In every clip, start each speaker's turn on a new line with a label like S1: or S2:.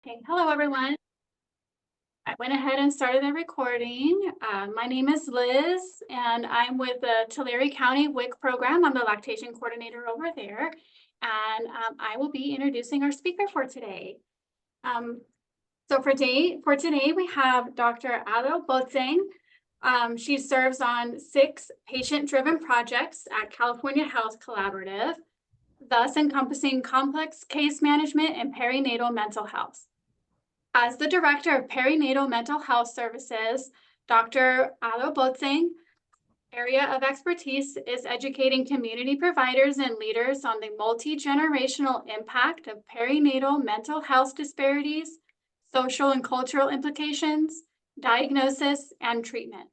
S1: Okay, hello everyone. I went ahead and started the recording. My name is Liz, and I'm with the Tulare County WIC program. I'm the lactation coordinator over there, and I will be introducing our speaker for today. So for today, we have Dr. Addo-Boateng. She serves on 6 patient-driven projects at California Health Collaborative, thus encompassing complex case management and perinatal mental health. As the Director of Perinatal Mental Health Services, Dr. Addo-Boateng area of expertise is educating community providers and leaders on the multi-generational impact of perinatal mental health disparities, social and cultural implications, diagnosis, and treatment.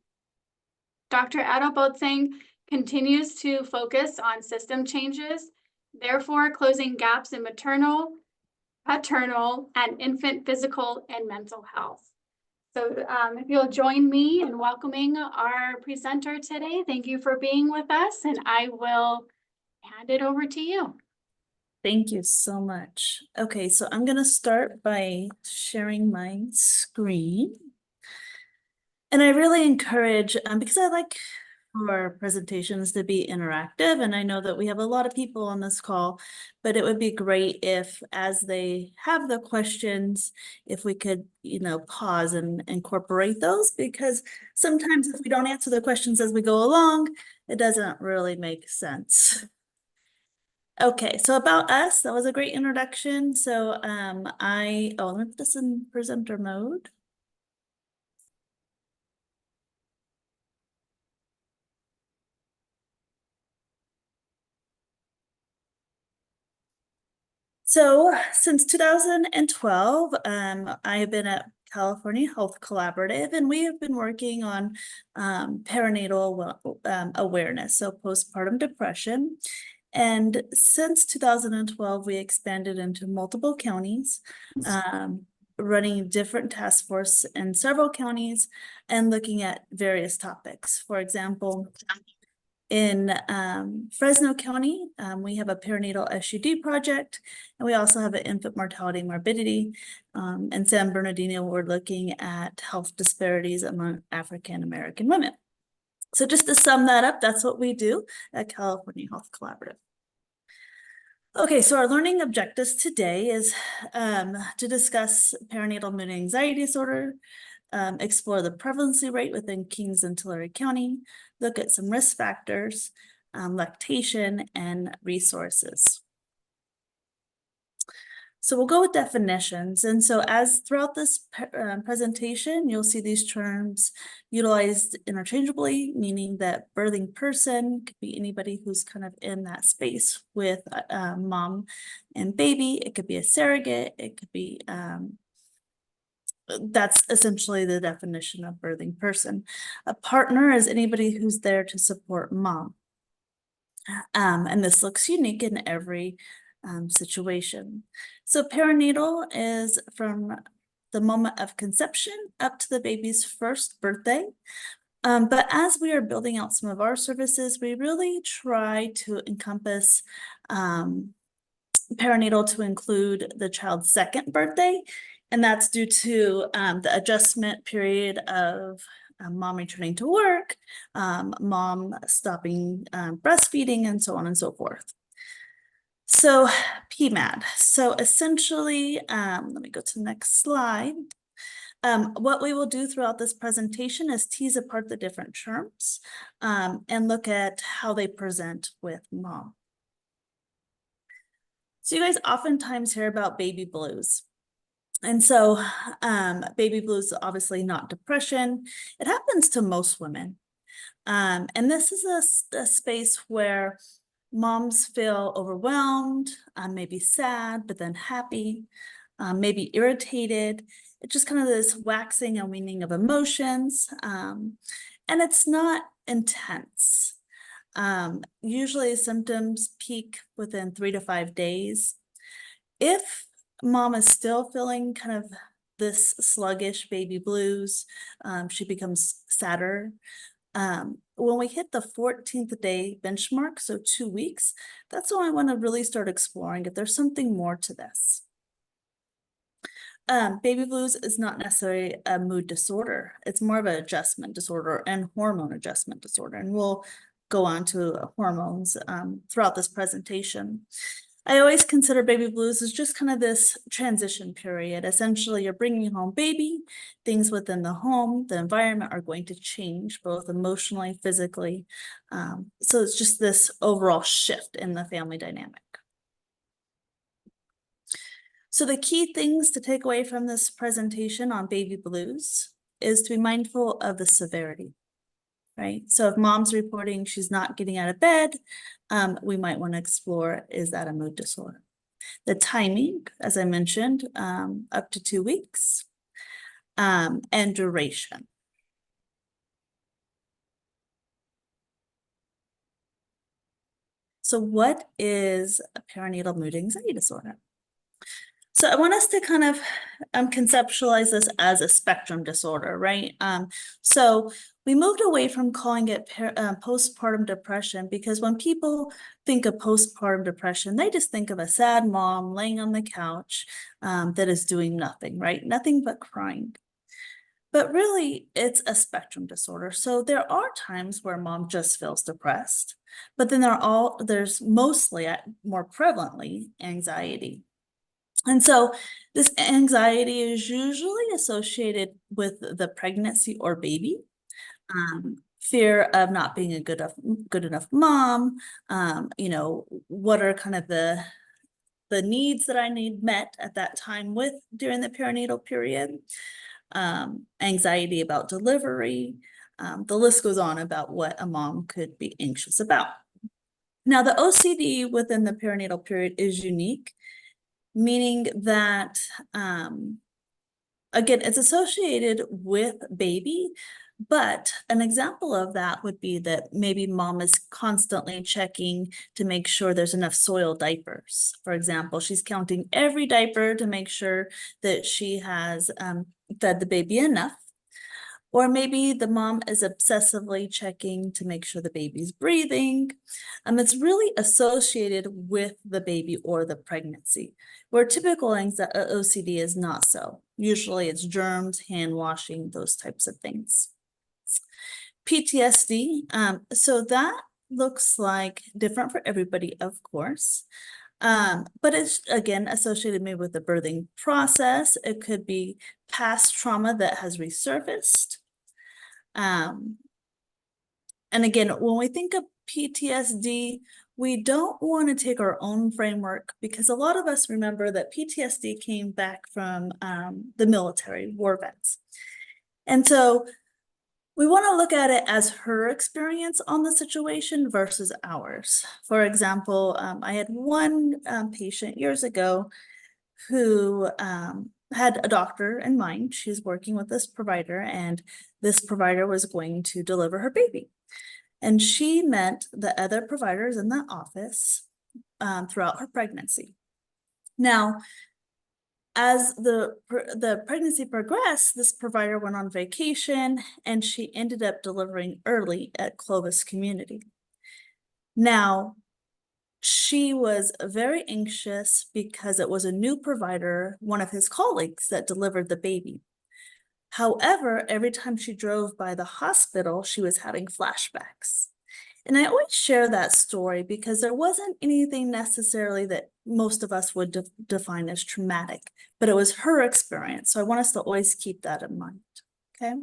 S1: Dr. Addo-Boateng continues to focus on system changes, therefore closing gaps in maternal, paternal, and infant physical and mental health. So if you'll join me in welcoming our presenter today, thank you for being with us, and I will hand it over to you.
S2: Thank you so much. Okay, so I'm going to start by sharing my screen. And I really encourage, because I like for presentations to be interactive, and I know that we have a lot of people on this call, but it would be great if, as they have the questions, if we could, pause and incorporate those, because sometimes if we don't answer the questions as we go along, it doesn't really make sense. Okay, so about us, that was a great introduction. So let me put this in presenter mode. So since 2012, I have been at California Health Collaborative, and we have been working on perinatal awareness, so postpartum depression. And since 2012, we expanded into multiple counties, running different task force in several counties and looking at various topics. For example, in Fresno County, we have a perinatal SUD project, and we also have an infant mortality and morbidity. In San Bernardino, we're looking at health disparities among African American women. So just to sum that up, that's what we do at California Health Collaborative. Okay, so our learning objectives today is to discuss perinatal mood and anxiety disorder, explore the prevalency rate within Kings and Tulare County, look at some risk factors, lactation, and resources. So we'll go with definitions. And so as throughout this presentation, you'll see these terms utilized interchangeably, meaning that birthing person could be anybody who's kind of in that space with mom and baby. It could be a surrogate. It could be that's essentially the definition of birthing person. A partner is anybody who's there to support mom. And this looks unique in every situation. So perinatal is from the moment of conception up to the baby's first birthday. But as we are building out some of our services, we really try to encompass perinatal to include the child's second birthday. And that's due to the adjustment period of mom returning to work, mom stopping breastfeeding, and so on and so forth. So PMAD. So essentially, let me go to the next slide. What we will do throughout this presentation is tease apart the different terms and look at how they present with mom. So you guys oftentimes hear about baby blues. And so baby blues is obviously not depression. It happens to most women. And this is a space where moms feel overwhelmed, maybe sad, but then happy, maybe irritated. It's just kind of this waxing and waning of emotions. And it's not intense. Usually symptoms peak within 3 to 5 days. If mom is still feeling kind of this sluggish baby blues, she becomes sadder. When we hit the 14th day benchmark, so 2 weeks, that's when I want to really start exploring if there's something more to this. Baby blues is not necessarily a mood disorder. It's more of an adjustment disorder and hormone adjustment disorder. And we'll go on to hormones throughout this presentation. I always consider baby blues as just kind of this transition period. Essentially, you're bringing home baby, things within the home, the environment are going to change both emotionally, physically. So it's just this overall shift in the family dynamic. So the key things to take away from this presentation on baby blues is to be mindful of the severity, right? So if mom's reporting she's not getting out of bed, we might want to explore, is that a mood disorder? The timing, as I mentioned, up to 2 weeks, and duration. So what is a perinatal mood anxiety disorder? So I want us to kind of conceptualize this as a spectrum disorder, right? So we moved away from calling it postpartum depression because when people think of postpartum depression, they just think of a sad mom laying on the couch that is doing nothing, right? Nothing but crying. But really, it's a spectrum disorder. So there are times where mom just feels depressed, but then there's mostly, more prevalently, anxiety. And so this anxiety is usually associated with the pregnancy or baby, fear of not being a good enough mom, what are kind of the needs that I need met at that time during the perinatal period, anxiety about delivery, the list goes on about what a mom could be anxious about. Now, the OCD within the perinatal period is unique, meaning that, again, it's associated with baby, but an example of that would be that maybe mom is constantly checking to make sure there's enough soiled diapers. For example, she's counting every diaper to make sure that she has fed the baby enough. Or maybe the mom is obsessively checking to make sure the baby's breathing. It's really associated with the baby or the pregnancy, where typical OCD is not so. Usually it's germs, hand washing, those types of things. PTSD, so that looks like different for everybody, of course. But it's, again, associated maybe with the birthing process. It could be past trauma that has resurfaced. And again, when we think of PTSD, we don't want to take our own framework because a lot of us remember that PTSD came back from the military, war vets. And so we want to look at it as her experience on the situation versus ours. For example, I had one patient years ago who had a doctor in mind. She's working with this provider, and this provider was going to deliver her baby. And she met the other providers in the office throughout her pregnancy. Now, as the pregnancy progressed, this provider went on vacation and she ended up delivering early at Clovis Community. Now, she was very anxious because it was a new provider, one of his colleagues, that delivered the baby. However, every time she drove by the hospital, she was having flashbacks. And I always share that story because there wasn't anything necessarily that most of us would define as traumatic, but it was her experience. So I want us to always keep that in mind, okay?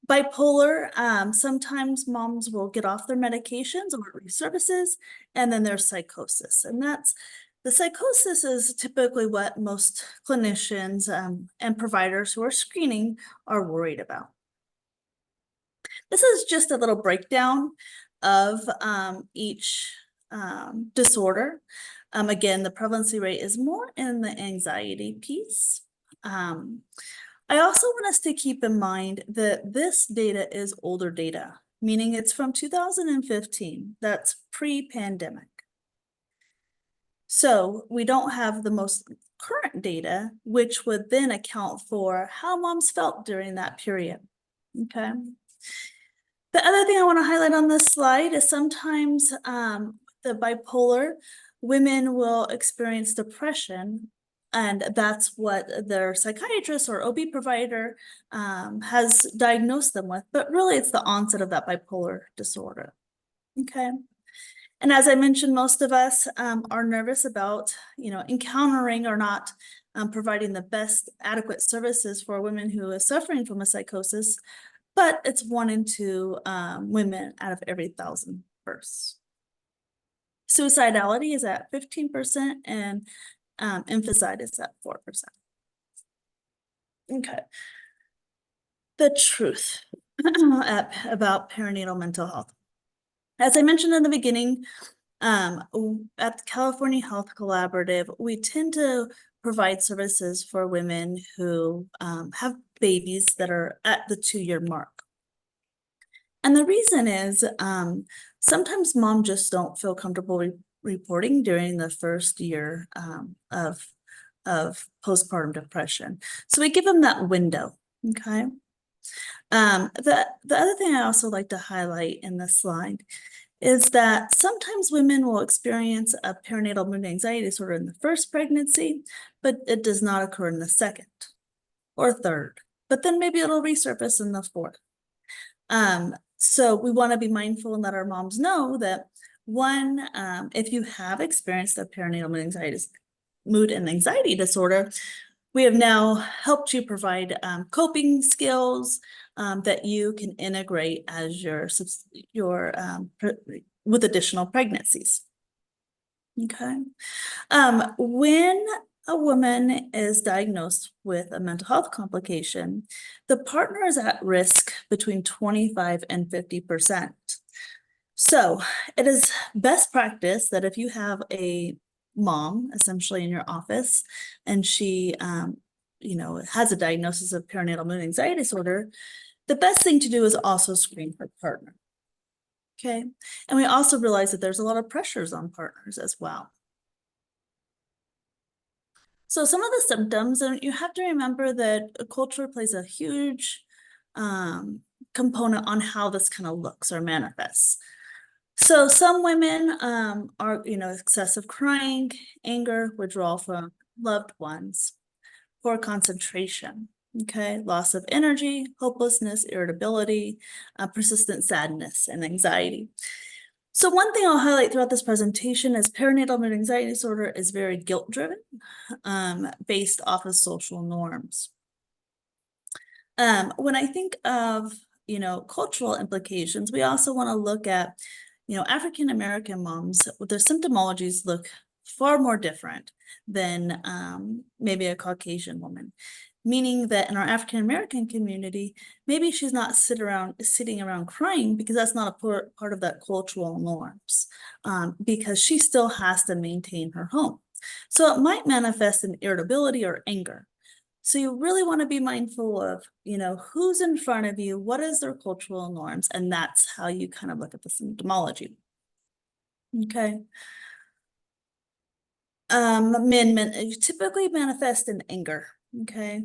S2: Bipolar, sometimes moms will get off their medications or resurfaces, and then there's psychosis. And the psychosis is typically what most clinicians and providers who are screening are worried about. This is just a little breakdown of each disorder. Again, the prevalency rate is more in the anxiety piece. I also want us to keep in mind that this data is older data, meaning it's from 2015. That's pre-pandemic. So we don't have the most current data, which would then account for how moms felt during that period, okay? The other thing I want to highlight on this slide is sometimes the bipolar, women will experience depression And that's what their psychiatrist or OB provider has diagnosed them with, but really it's the onset of that bipolar disorder. Okay. And as I mentioned, most of us are nervous about, encountering or not providing the best adequate services for women who are suffering from a psychosis, but it's 1 in 2 women out of every 1,000 births. Suicidality is at 15% and infanticide is at 4%. Okay. The truth about perinatal mental health. As I mentioned in the beginning, at the California Health Collaborative, we tend to provide services for women who have babies that are at the 2-year mark. And the reason is sometimes moms just don't feel comfortable reporting during the first year of postpartum depression. So we give them that window, okay? The other thing I also like to highlight in this slide is that sometimes women will experience a perinatal mood and anxiety disorder in the first pregnancy, but it does not occur in the second or third, but then maybe it'll resurface in the fourth. So we want to be mindful and let our moms know that one, if you have experienced a perinatal mood and anxiety disorder, we have now helped you provide coping skills that you can integrate as with additional pregnancies. Okay. When a woman is diagnosed with a mental health complication, the partner is at risk between 25 and 50%. So it is best practice that if you have a mom essentially in your office and she has a diagnosis of perinatal mood and anxiety disorder, the best thing to do is also screen her partner. Okay. And we also realize that there's a lot of pressures on partners as well. So some of the symptoms, and you have to remember that culture plays a huge component on how this kind of looks or manifests. So some women are, excessive crying, anger, withdrawal from loved ones, poor concentration, okay, loss of energy, hopelessness, irritability, persistent sadness, and anxiety. So one thing I'll highlight throughout this presentation is perinatal mood and anxiety disorder is very guilt-driven, based off of social norms. When I think of, cultural implications, we also want to look at, African-American moms, their symptomologies look far more different than maybe a Caucasian woman. Meaning that in our African-American community, maybe she's not sitting around crying because that's not a part of that cultural norms, because she still has to maintain her home. So it might manifest in irritability or anger. So you really want to be mindful of, who's in front of you, what is their cultural norms, and that's how you kind of look at the symptomology. Okay. Men typically manifest in anger. Okay.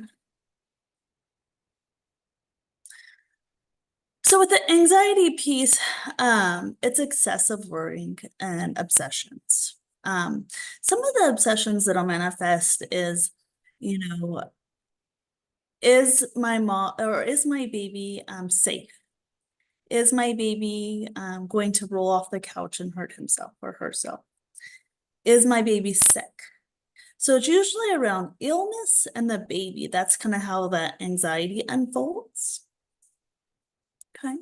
S2: So with the anxiety piece, it's excessive worrying and obsessions. Some of the obsessions that'll manifest is, is my mom or is my baby safe? Is my baby going to roll off the couch and hurt himself or herself? Is my baby sick? So it's usually around illness and the baby. That's kind of how that anxiety unfolds. Okay.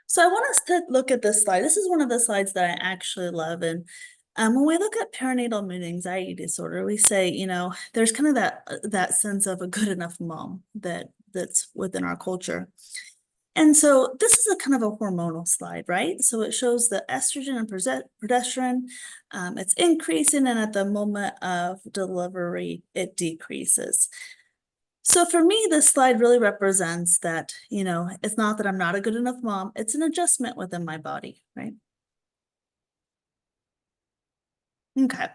S2: So I want us to look at this slide. This is one of the slides that I actually love. And when we look at perinatal mood and anxiety disorder, we say, there's kind of that sense of a good enough mom that's within our culture. And so this is a kind of a hormonal slide, right? So it shows the estrogen and progesterone, it's increasing, and at the moment of delivery, it decreases. So for me, this slide really represents that, it's not that I'm not a good enough mom, it's an adjustment within my body, right? Okay.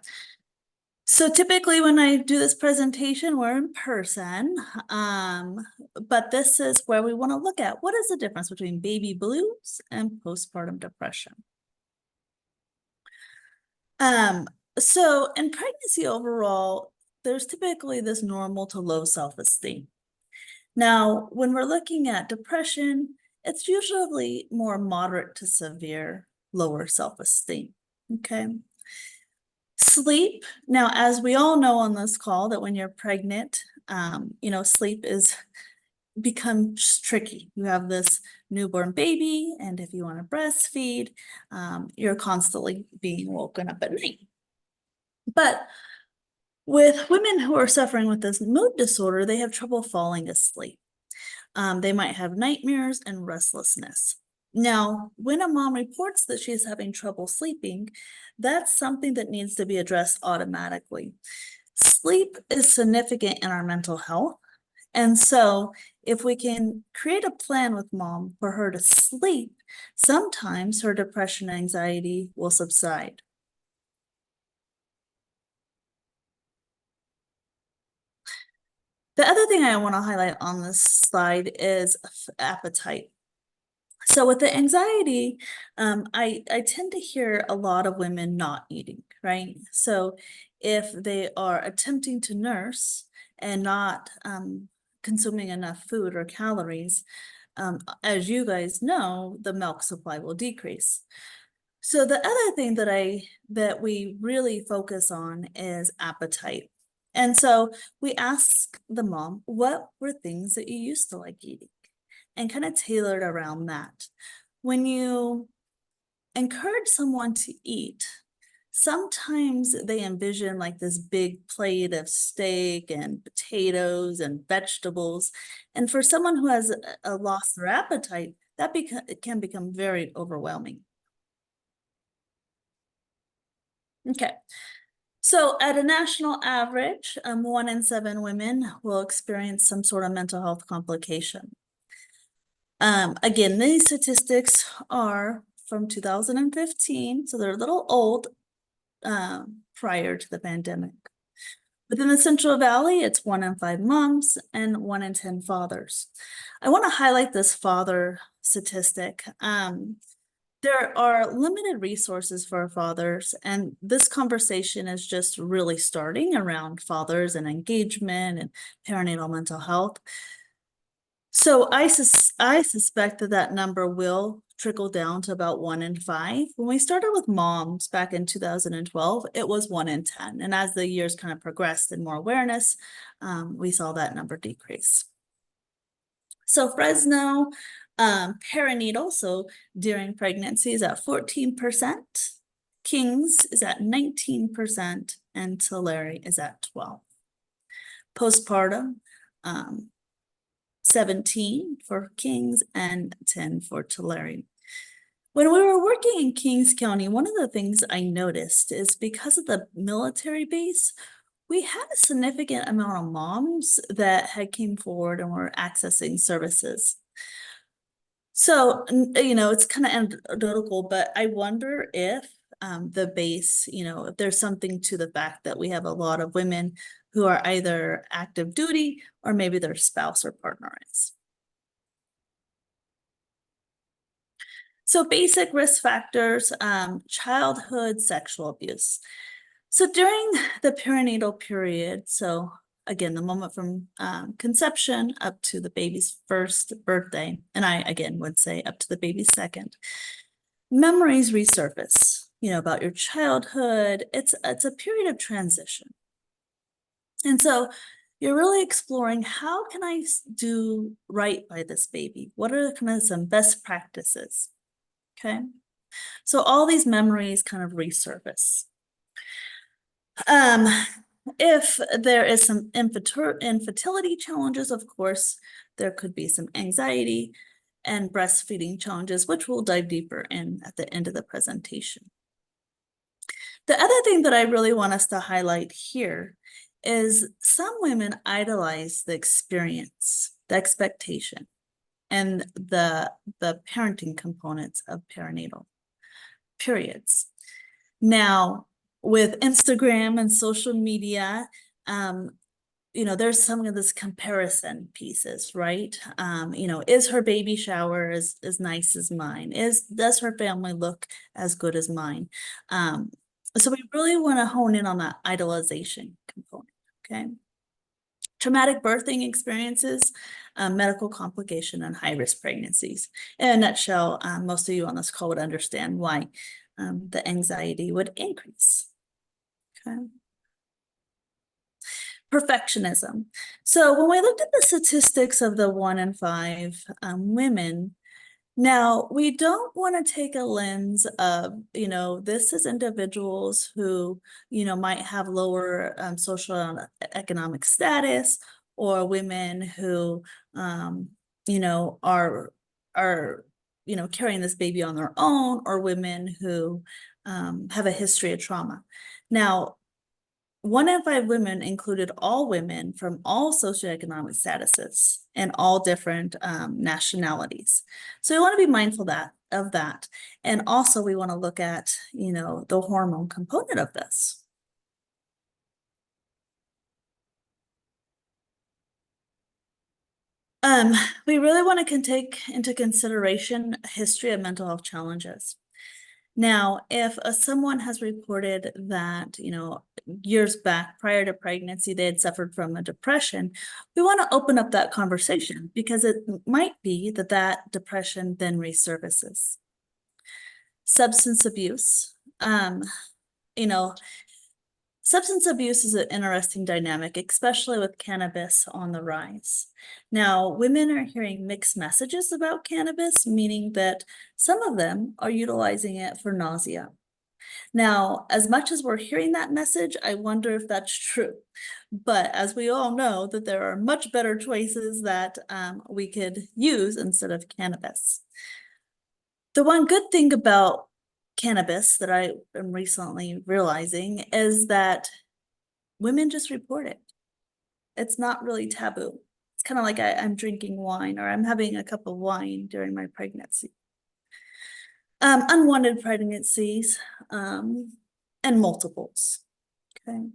S2: So typically when I do this presentation, we're in person, but this is where we want to look at what is the difference between baby blues and postpartum depression. So in pregnancy overall, there's typically this normal to low self-esteem. Now, when we're looking at depression, it's usually more moderate to severe, lower self-esteem. Okay. Sleep. Now, as we all know on this call, that when you're pregnant, sleep is becomes tricky. You have this newborn baby, and if you want to breastfeed, you're constantly being woken up at night. But with women who are suffering with this mood disorder, they have trouble falling asleep. They might have nightmares and restlessness. Now, when a mom reports that she's having trouble sleeping, that's something that needs to be addressed automatically. Sleep is significant in our mental health. And so if we can create a plan with mom for her to sleep, sometimes her depression and anxiety will subside. The other thing I want to highlight on this slide is appetite. So with the anxiety, I tend to hear a lot of women not eating, right? So if they are attempting to nurse and not consuming enough food or calories, as you guys know, the milk supply will decrease. So the other thing that we really focus on is appetite. And so we ask the mom, what were things that you used to like eating? And kind of tailored around that. When you encourage someone to eat, sometimes they envision like this big plate of steak and potatoes and vegetables. And for someone who has lost their appetite, that can become very overwhelming. Okay. So at a national average, 1 in 7 women will experience some sort of mental health complication. Again, these statistics are from 2015, so they're a little old prior to the pandemic. Within the Central Valley, it's 1 in 5 moms and 1 in 10 fathers. I want to highlight this father statistic. There are limited resources for fathers, and this conversation is just really starting around fathers and engagement and perinatal mental health. So I suspect that number will trickle down to about 1 in 5. When we started with moms back in 2012, it was 1 in 10. And as the years kind of progressed and more awareness, we saw that number decrease. So Fresno, perinatal, so during pregnancy, is at 14%. Kings is at 19%, and Tulare is at 12. Postpartum, 17 for Kings and 10 for Tulare. When we were working in Kings County, one of the things I noticed is because of the military base, we had a significant amount of moms that had came forward and were accessing services. So, it's kind of anecdotal, but I wonder if the base, if there's something to the fact that we have a lot of women who are either active duty or maybe their spouse or partner is. So basic risk factors, childhood sexual abuse. So during the perinatal period, so again, the moment from conception up to the baby's first birthday, and I again would say up to the baby's second, memories resurface, about your childhood. It's a period of transition. And so you're really exploring, how can I do right by this baby? What are kind of some best practices? Okay. So all these memories kind of resurface. If there is some infertility challenges, of course, there could be some anxiety and breastfeeding challenges, which we'll dive deeper in at the end of the presentation. The other thing that I really want us to highlight here is some women idolize the experience, the expectation, and the parenting components of perinatal periods. Now, with Instagram and social media, there's some of this comparison pieces, right? Is her baby shower as nice as mine? Does her family look as good as mine? So we really want to hone in on that idolization component, okay? Traumatic birthing experiences, medical complication, and high-risk pregnancies. In a nutshell, most of you on this call would understand why the anxiety would increase. Okay. Perfectionism. So when we looked at the statistics of the 1 in 5 women, now we don't want to take a lens of, this is individuals who, might have lower social and economic status, or women who, are carrying this baby on their own, or women who have a history of trauma. Now, 1 in 5 women included all women from all socioeconomic statuses and all different nationalities. So we want to be mindful of that. And also we want to look at, the hormone component of this. We really want to take into consideration a history of mental health challenges. Now, if someone has reported that, years back prior to pregnancy, they had suffered from a depression, we want to open up that conversation because it might be that that depression then resurfaces. Substance abuse. You know, Substance abuse is an interesting dynamic, especially with cannabis on the rise. Now, women are hearing mixed messages about cannabis, meaning that some of them are utilizing it for nausea. Now, as much as we're hearing that message, I wonder if that's true. But as we all know, that there are much better choices that we could use instead of cannabis. The one good thing about cannabis that I am recently realizing is that women just report it. It's not really taboo. It's kind of like I'm drinking wine, or I'm having a cup of wine during my pregnancy. Unwanted pregnancies, and multiples, okay?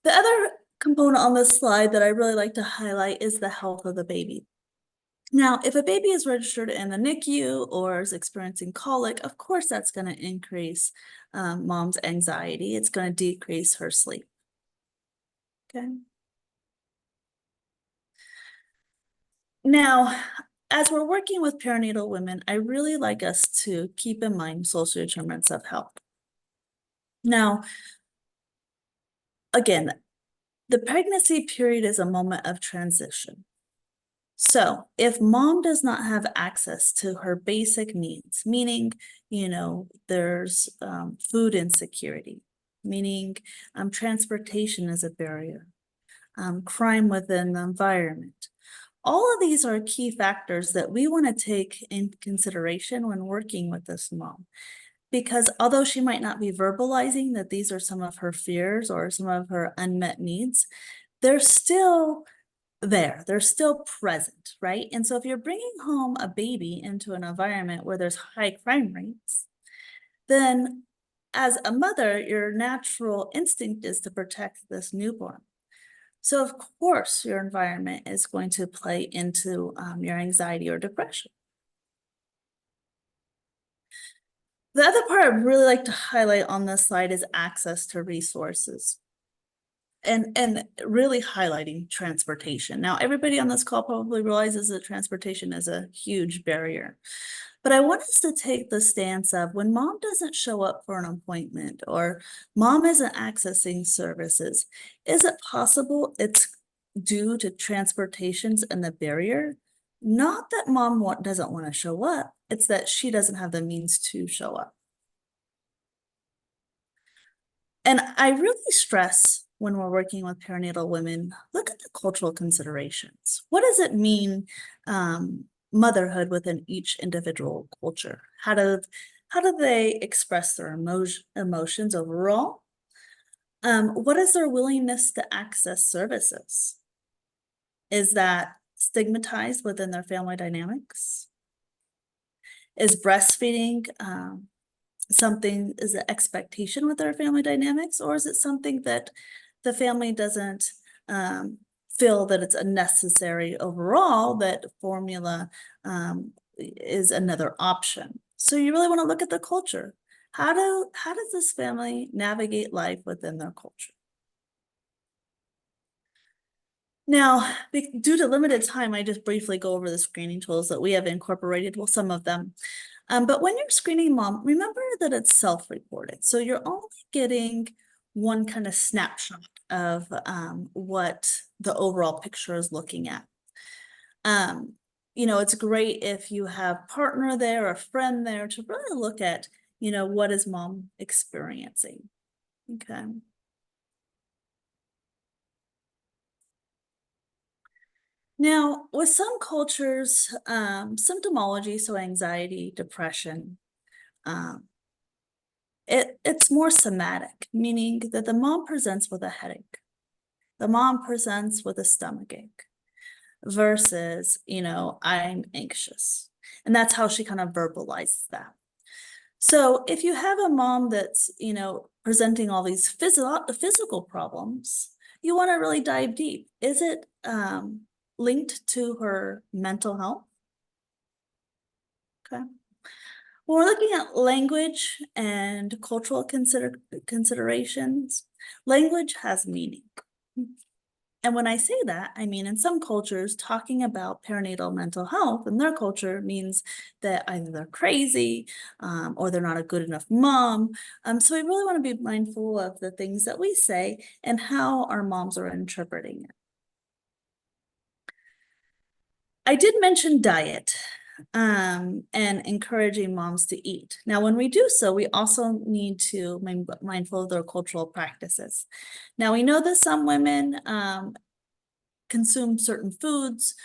S2: The other component on this slide that I really like to highlight is the health of the baby. Now, if a baby is registered in the NICU or is experiencing colic, of course that's going to increase mom's anxiety. It's going to decrease her sleep. Okay. Now, as we're working with perinatal women, I really like us to keep in mind social determinants of health. Now, again, the pregnancy period is a moment of transition. So if mom does not have access to her basic needs, meaning, there's food insecurity, meaning transportation is a barrier, crime within the environment. All of these are key factors that we want to take in consideration when working with this mom. Because although she might not be verbalizing that these are some of her fears or some of her unmet needs, they're still there. They're still present, right? And so if you're bringing home a baby into an environment where there's high crime rates, then as a mother, your natural instinct is to protect this newborn. So of course, your environment is going to play into your anxiety or depression. The other part I'd really like to highlight on this slide is access to resources. And really highlighting transportation. Now, everybody on this call probably realizes that transportation is a huge barrier. But I want us to take the stance of when mom doesn't show up for an appointment or mom isn't accessing services, is it possible it's due to transportations and the barrier? Not that mom doesn't want to show up, it's that she doesn't have the means to show up. And I really stress when we're working with perinatal women, look at the cultural considerations. What does it mean, motherhood within each individual culture? How do they express their emotions overall? What is their willingness to access services? Is that stigmatized within their family dynamics? Is breastfeeding something, is an expectation with their family dynamics, or is it something that the family doesn't feel that it's a necessary overall, that formula is another option? So you really want to look at the culture. How does this family navigate life within their culture? Now, due to limited time, I just briefly go over the screening tools that we have incorporated, well, some of them. But when you're screening mom, remember that it's self-reported. So you're only getting one kind of snapshot of what the overall picture is looking at. It's great if you have partner there, a friend there to really look at, what is mom experiencing? Okay. Now, with some cultures, symptomology, so anxiety, depression, um, it's more somatic, meaning that the mom presents with a headache. The mom presents with a stomach ache versus, I'm anxious. And that's how she kind of verbalizes that. So if you have a mom that's, presenting all these physical problems, you want to really dive deep. Is it linked to her mental health? Okay. When we're looking at language and cultural considerations, language has meaning. And when I say that, I mean, in some cultures, talking about perinatal mental health in their culture means that either they're crazy or they're not a good enough mom. So we really want to be mindful of the things that we say and how our moms are interpreting it. I did mention diet and encouraging moms to eat. Now, when we do so, we also need to be mindful of their cultural practices. Now, we know that some women consume certain foods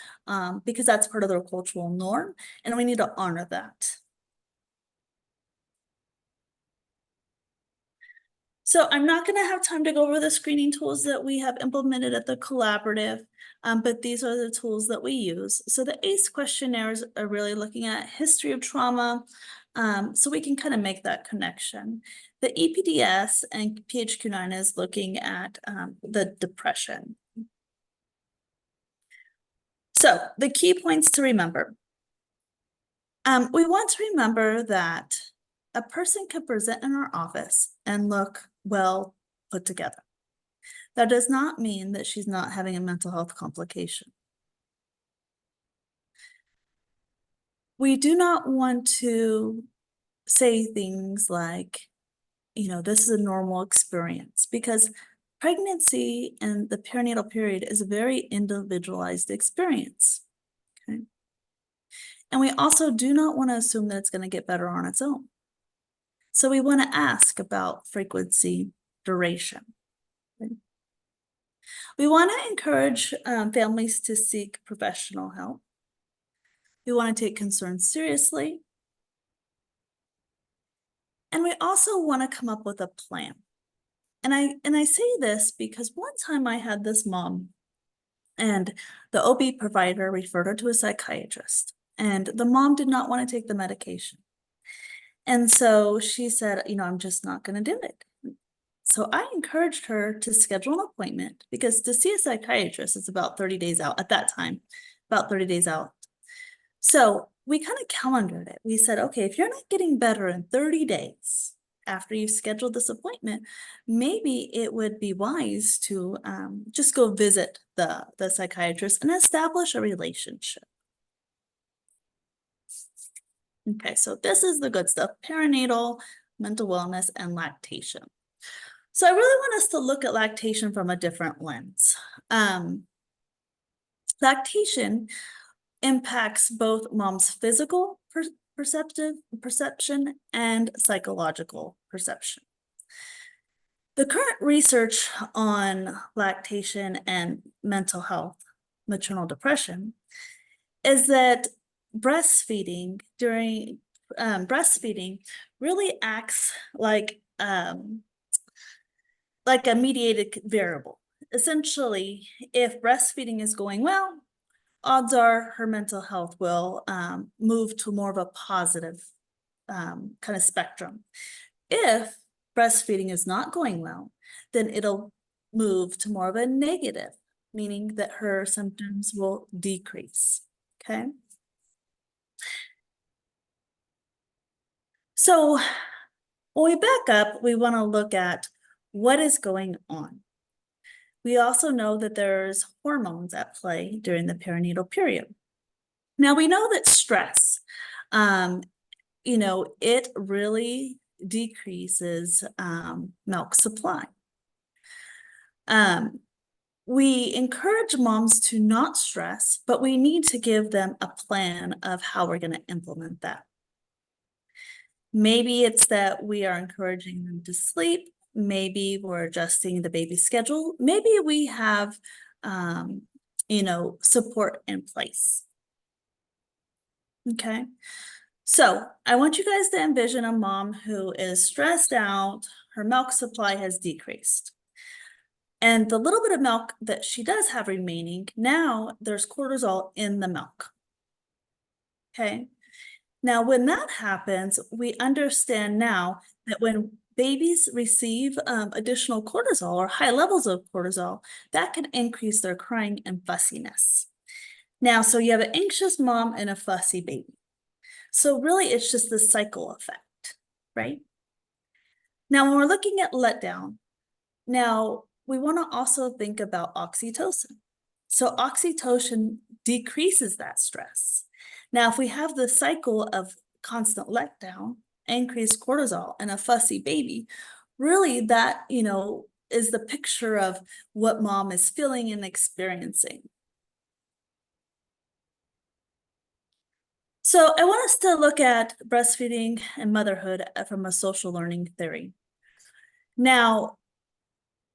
S2: because that's part of their cultural norm, and we need to honor that. So I'm not going to have time to go over the screening tools that we have implemented at the collaborative, but these are the tools that we use. So the ACE questionnaires are really looking at history of trauma, so we can kind of make that connection. The EPDS and PHQ-9 is looking at the depression. So the key points to remember. We want to remember that a person could present in our office and look well put together. That does not mean that she's not having a mental health complication. We do not want to say things like, this is a normal experience, because pregnancy and the perinatal period is a very individualized experience. Okay. And we also do not want to assume that it's going to get better on its own. So we want to ask about frequency, duration. Okay. We want to encourage families to seek professional help. We want to take concerns seriously. And we also want to come up with a plan. And I say this because one time I had this mom and the OB provider referred her to a psychiatrist, and the mom did not want to take the medication. And so she said, I'm just not going to do it. So I encouraged her to schedule an appointment, because to see a psychiatrist is about 30 days out at that time, about 30 days out. So we kind of calendared it. We said, okay, if you're not getting better in 30 days after you've scheduled this appointment, maybe it would be wise to just go visit the psychiatrist and establish a relationship. Okay, so this is the good stuff: perinatal, mental wellness, and lactation. So I really want us to look at lactation from a different lens. Lactation impacts both mom's physical perception and psychological perception. The current research on lactation and mental health, maternal depression, is that breastfeeding really acts like a mediated variable. Essentially, if breastfeeding is going well, odds are her mental health will move to more of a positive kind of spectrum. If breastfeeding is not going well, then it'll move to more of a negative, meaning that her symptoms will decrease. Okay. So When we back up, we want to look at what is going on. We also know that there's hormones at play during the perinatal period. Now we know that stress, it really decreases milk supply. We encourage moms to not stress, but we need to give them a plan of how we're going to implement that. Maybe it's that we are encouraging them to sleep. Maybe we're adjusting the baby schedule. Maybe we have, support in place. Okay. So I want you guys to envision a mom who is stressed out. Her milk supply has decreased. And the little bit of milk that she does have remaining, now there's cortisol in the milk. Okay. Now, when that happens, we understand now that when babies receive additional cortisol or high levels of cortisol, that can increase their crying and fussiness. Now, so you have an anxious mom and a fussy baby. So really, it's just the cycle effect, right? Now, when we're looking at letdown, now we want to also think about oxytocin. So oxytocin decreases that stress. Now, if we have the cycle of constant letdown, increased cortisol, and a fussy baby, really that, is the picture of what mom is feeling and experiencing. So I want us to look at breastfeeding and motherhood from a social learning theory. Now,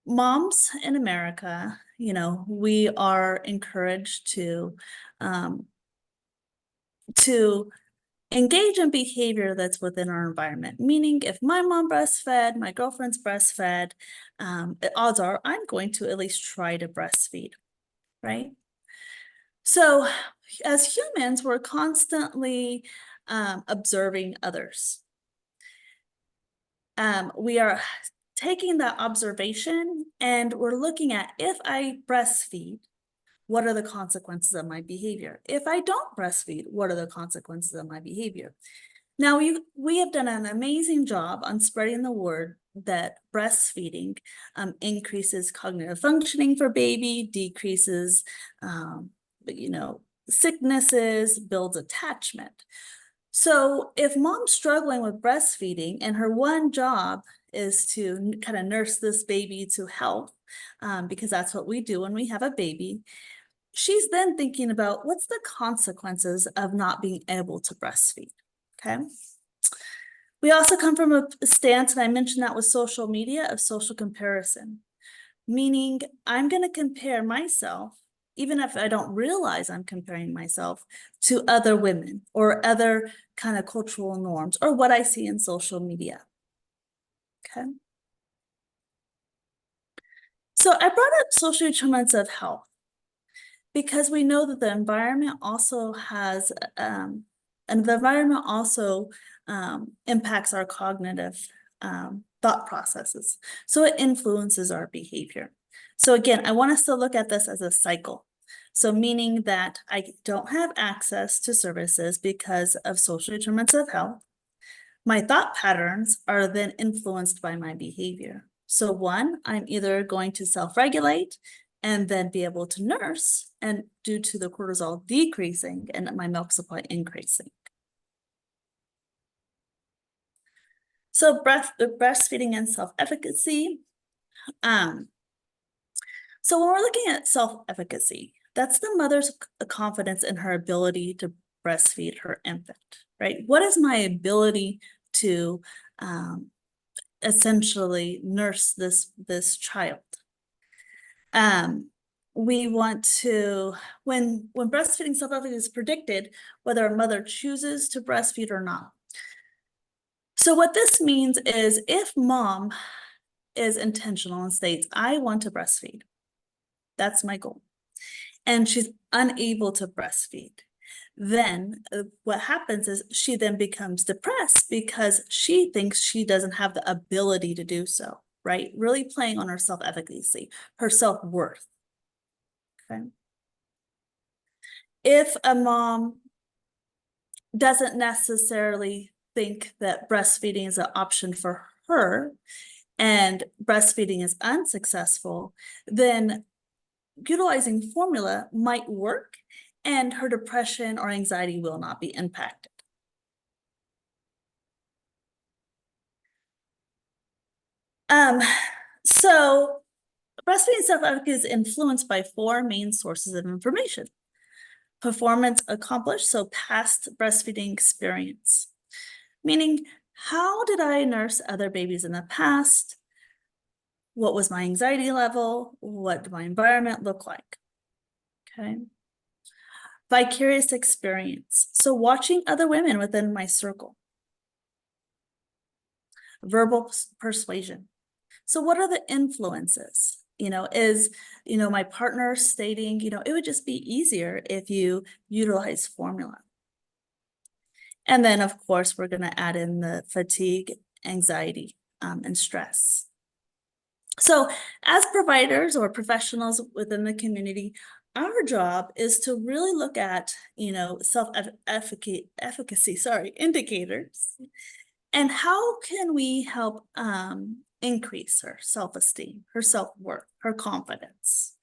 S2: moms in America, we are encouraged to engage in behavior that's within our environment. Meaning, if my mom breastfed, my girlfriend's breastfed, the odds are I'm going to at least try to breastfeed, right? So as humans, we're constantly observing others. We are taking that observation and we're looking at, if I breastfeed, what are the consequences of my behavior? If I don't breastfeed, what are the consequences of my behavior? Now, we have done an amazing job on spreading the word that breastfeeding increases cognitive functioning for baby, decreases, sicknesses, builds attachment. So if mom's struggling with breastfeeding and her one job is to kind of nurse this baby to health, because that's what we do when we have a baby, she's then thinking about what's the consequences of not being able to breastfeed, okay? We also come from a stance, and I mentioned that with social media, of social comparison, meaning I'm going to compare myself, even if I don't realize I'm comparing myself, to other women or other kind of cultural norms or what I see in social media, okay? So I brought up social determinants of health because we know that the environment also has, and the environment also impacts our cognitive thought processes. So it influences our behavior. So again, I want us to look at this as a cycle. So meaning that I don't have access to services because of social determinants of health. My thought patterns are then influenced by my behavior. So one, I'm either going to self-regulate and then be able to nurse, and due to the cortisol decreasing and my milk supply increasing. So breastfeeding and self-efficacy. So when we're looking at self-efficacy, that's the mother's confidence in her ability to breastfeed her infant, right? What is my ability to essentially nurse this child? We want to, when breastfeeding self-efficacy is predicted, whether a mother chooses to breastfeed or not. So what this means is, if mom is intentional and states, I want to breastfeed, that's my goal, and she's unable to breastfeed, then what happens is she then becomes depressed because she thinks she doesn't have the ability to do so, right? Really playing on her self-efficacy, her self-worth. Okay. If a mom doesn't necessarily think that breastfeeding is an option for her and breastfeeding is unsuccessful, then utilizing formula might work and her depression or anxiety will not be impacted. So breastfeeding self-efficacy is influenced by 4 main sources of information. Performance accomplished, so past breastfeeding experience, meaning how did I nurse other babies in the past? What was my anxiety level? What did my environment look like? Okay. Vicarious experience, so watching other women within my circle. Verbal persuasion. So what are the influences? Is my partner stating, it would just be easier if you utilize formula. And then, of course, we're going to add in the fatigue, anxiety, and stress. So as providers or professionals within the community, our job is to really look at, self-efficacy, indicators. And how can we help increase her self-esteem, her self-worth, her confidence?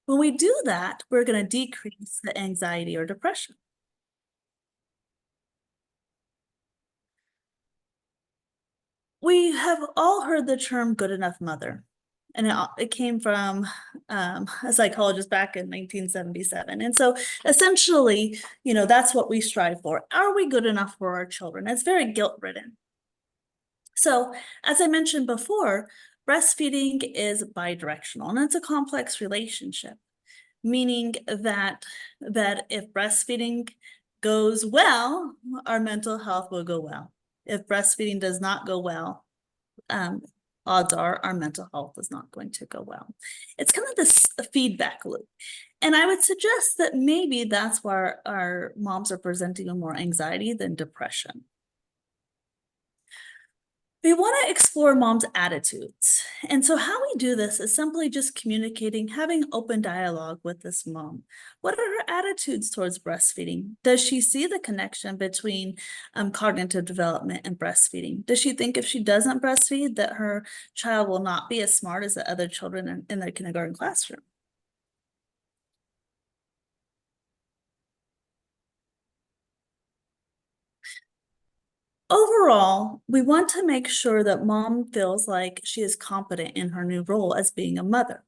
S2: When we do that, we're going to decrease the anxiety or depression. We have all heard the term good enough mother, and it came from a psychologist back in 1977. And so essentially, that's what we strive for. Are we good enough for our children? It's very guilt-ridden. So as I mentioned before, breastfeeding is bidirectional, and it's a complex relationship, meaning that if breastfeeding goes well, our mental health will go well. If breastfeeding does not go well, odds are our mental health is not going to go well. It's kind of this feedback loop. And I would suggest that maybe that's why our moms are presenting with more anxiety than depression. We want to explore mom's attitudes. And so how we do this is simply just communicating, having open dialogue with this mom. What are her attitudes towards breastfeeding? Does she see the connection between cognitive development and breastfeeding? Does she think if she doesn't breastfeed that her child will not be as smart as the other children in their kindergarten classroom? Overall, we want to make sure that mom feels like she is competent in her new role as being a mother.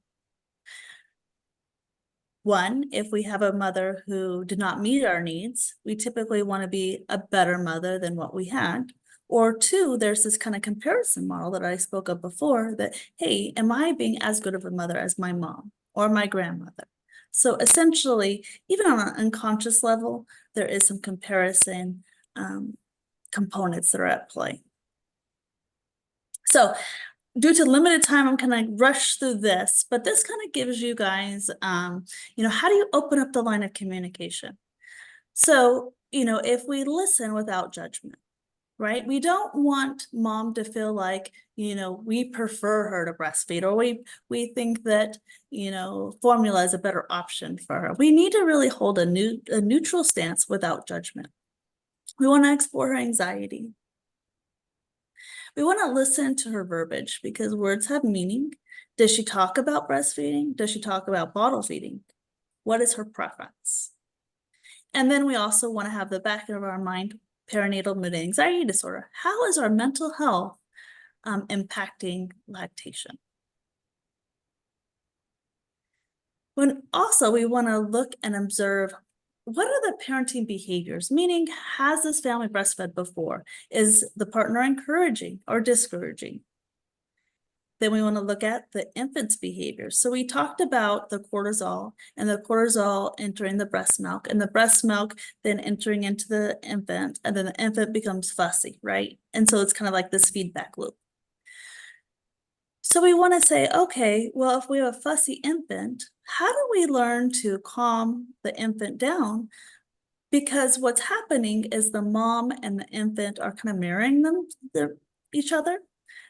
S2: One, if we have a mother who did not meet our needs, we typically want to be a better mother than what we had. Or two, there's this kind of comparison model that I spoke of before that, hey, am I being as good of a mother as my mom or my grandmother? So essentially, even on an unconscious level, there is some comparison components that are at play. So due to limited time, I'm kind of rush through this, but this kind of gives you guys, how do you open up the line of communication? So, if we listen without judgment, right? We don't want mom to feel like, we prefer her to breastfeed, or we think that, formula is a better option for her. We need to really hold a neutral stance without judgment. We want to explore her anxiety. We want to listen to her verbiage because words have meaning. Does she talk about breastfeeding? Does she talk about bottle feeding? What is her preference? And then we also want to have the back of our mind, perinatal mood and anxiety disorder. How is our mental health impacting lactation? When also we want to look and observe what are the parenting behaviors, meaning has this family breastfed before? Is the partner encouraging or discouraging? Then we want to look at the infant's behaviors. So we talked about the cortisol and the cortisol entering the breast milk and the breast milk then entering into the infant, and then the infant becomes fussy, right? And so it's kind of like this feedback loop. So we want to say, okay, well, if we have a fussy infant, how do we learn to calm the infant down? Because what's happening is the mom and the infant are kind of mirroring each other.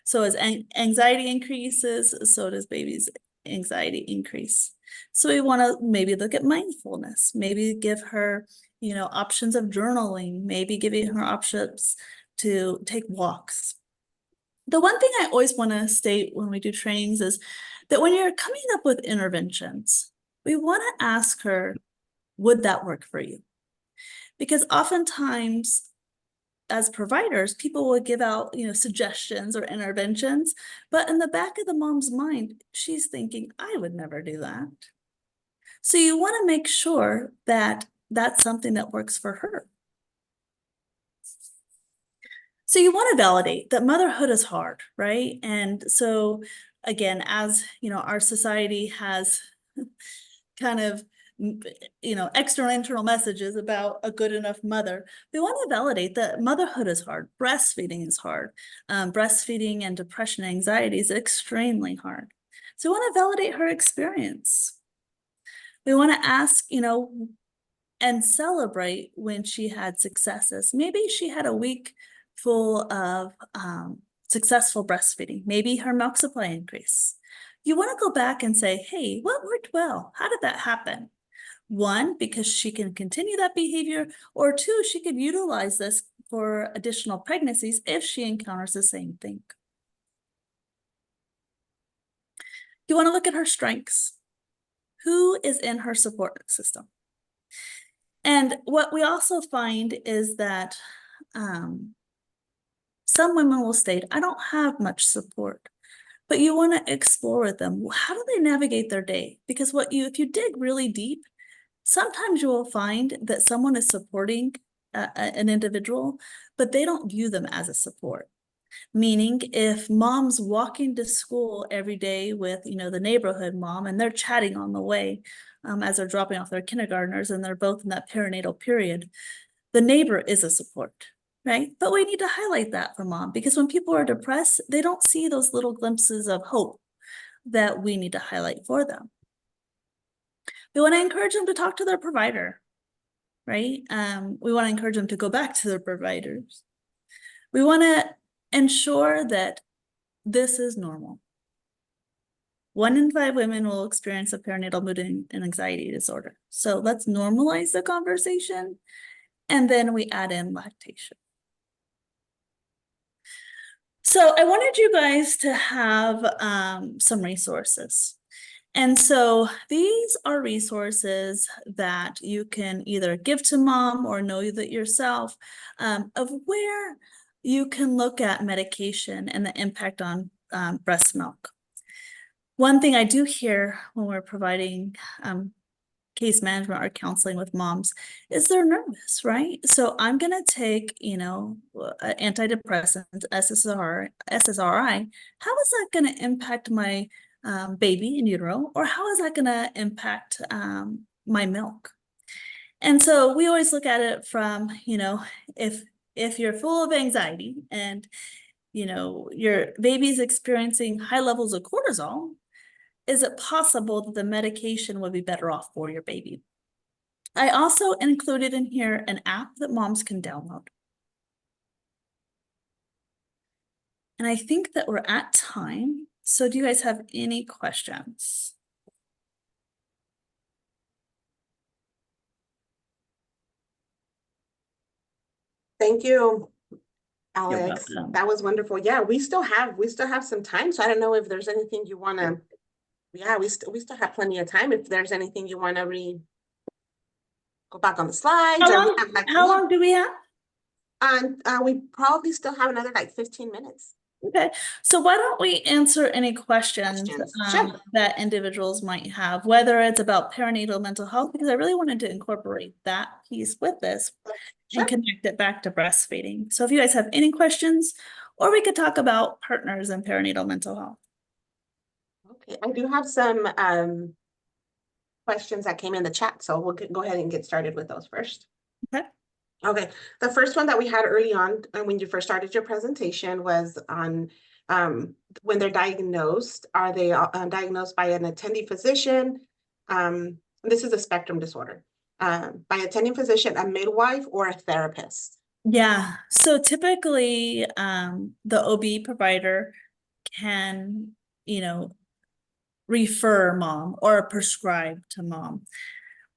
S2: So as anxiety increases, so does baby's anxiety increase. So we want to maybe look at mindfulness, maybe give her, options of journaling, maybe giving her options to take walks. The one thing I always want to state when we do trainings is that when you're coming up with interventions, we want to ask her, would that work for you? Because oftentimes as providers, people will give out, suggestions or interventions, but in the back of the mom's mind, she's thinking, I would never do that. So you want to make sure that that's something that works for her. So you want to validate that motherhood is hard, right? And so again, as our society has kind of external internal messages about a good enough mother, we want to validate that motherhood is hard, breastfeeding is hard, breastfeeding and depression and anxiety is extremely hard. So we want to validate her experience. We want to ask, and celebrate when she had successes. Maybe she had a week full of successful breastfeeding. Maybe her milk supply increased. You want to go back and say, hey, what worked well? How did that happen? One, because she can continue that behavior, or two, she could utilize this for additional pregnancies if she encounters the same thing. You want to look at her strengths. Who is in her support system? And what we also find is that some women will state, I don't have much support. But you want to explore with them, how do they navigate their day? Because if you dig really deep, sometimes you will find that someone is supporting an individual, but they don't view them as a support. Meaning if mom's walking to school every day with, the neighborhood mom, and they're chatting on the way as they're dropping off their kindergartners, and they're both in that perinatal period, the neighbor is a support, right? But we need to highlight that for mom, because when people are depressed, they don't see those little glimpses of hope that we need to highlight for them. We want to encourage them to talk to their provider, right? We want to encourage them to go back to their providers. We want to ensure that this is normal. 1 in 5 women will experience a perinatal mood and anxiety disorder. So let's normalize the conversation, and then we add in lactation. So I wanted you guys to have some resources. And so these are resources that you can either give to mom or know that yourself, of where you can look at medication and the impact on breast milk. One thing I do hear when we're providing case management or counseling with moms is they're nervous, right? So I'm going to take, antidepressant, SSRI. How is that going to impact my baby in utero, or how is that going to impact my milk? And so we always look at it from, if you're full of anxiety and, your baby's experiencing high levels of cortisol, is it possible that the medication would be better off for your baby? I also included in here an app that moms can download. And I think that we're at time. So do you guys have any questions?
S3: Thank you, Alex. That was wonderful. Yeah, we still have some time. So I don't know if there's anything you want to, we still have plenty of time. If there's anything you want to go back on the slides.
S2: How long do we have?
S3: We probably still have another 15 minutes.
S2: Okay, so why don't we answer any questions
S3: Sure.
S2: that individuals might have, whether it's about perinatal mental health, because I really wanted to incorporate that piece with this and connect it back to breastfeeding. So if you guys have any questions, or we could talk about partners and perinatal mental health.
S3: Okay, I do have some questions that came in the chat, so we'll go ahead and get started with those first. Okay, the first one that we had early on when you first started your presentation was on when they're diagnosed. Are they diagnosed by an attending physician? This is a spectrum disorder. By attending physician, a midwife, or a therapist?
S2: Yeah, so typically the OB provider can, refer mom or prescribe to mom.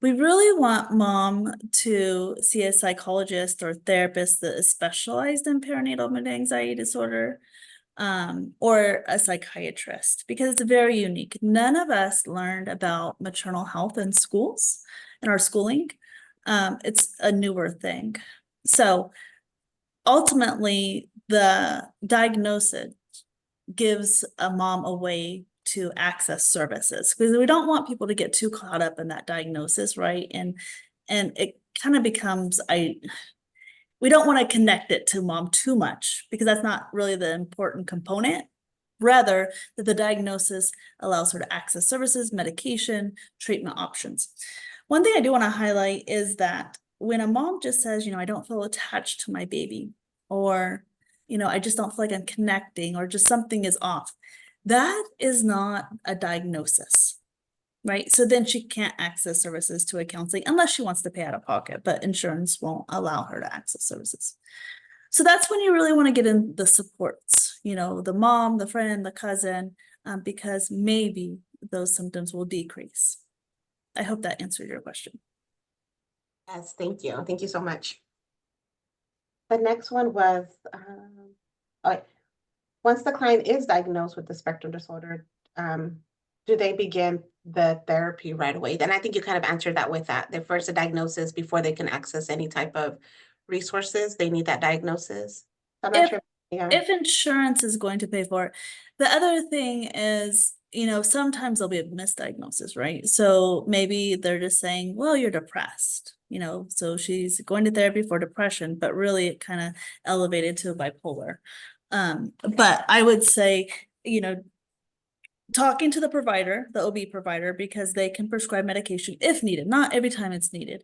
S2: We really want mom to see a psychologist or therapist that is specialized in perinatal mood and anxiety disorder, or a psychiatrist, because it's very unique. None of us learned about maternal health in schools, in our schooling. It's a newer thing. So ultimately, the diagnosis gives a mom a way to access services, because we don't want people to get too caught up in that diagnosis, right? And it kind of becomes, we don't want to connect it to mom too much, because that's not really the important component. Rather, that the diagnosis allows her to access services, medication, treatment options. One thing I do want to highlight is that when a mom just says, I don't feel attached to my baby, or, I just don't feel like I'm connecting, or just something is off, that is not a diagnosis, right? So then she can't access services to a counseling unless she wants to pay out of pocket, but insurance won't allow her to access services. So that's when you really want to get in the supports, the mom, the friend, the cousin, because maybe those symptoms will decrease. I hope that answered your question.
S3: Yes, thank you. Thank you so much. The next one was, once the client is diagnosed with the spectrum disorder, do they begin the therapy right away? And I think you kind of answered that with that. They first a diagnosis before they can access any type of resources. They need that diagnosis. I'm not sure. Yeah.
S2: If insurance is going to pay for it. The other thing is, sometimes there'll be a misdiagnosis, right? So maybe they're just saying, well, you're depressed, so she's going to therapy for depression, but really it kind of elevated to bipolar. But I would say, talking to the provider, the OB provider, because they can prescribe medication if needed, not every time it's needed.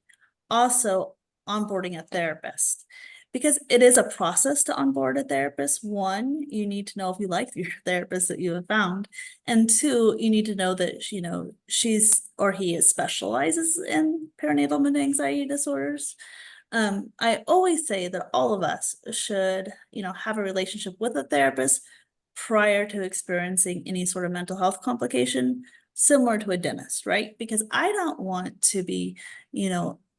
S2: Also, onboarding a therapist, because it is a process to onboard a therapist. One, you need to know if you like your therapist that you have found. And two, you need to know that, she's or he specializes in perinatal mood and anxiety disorders. I always say that all of us should, have a relationship with a therapist prior to experiencing any sort of mental health complication, similar to a dentist, right? Because I don't want to be,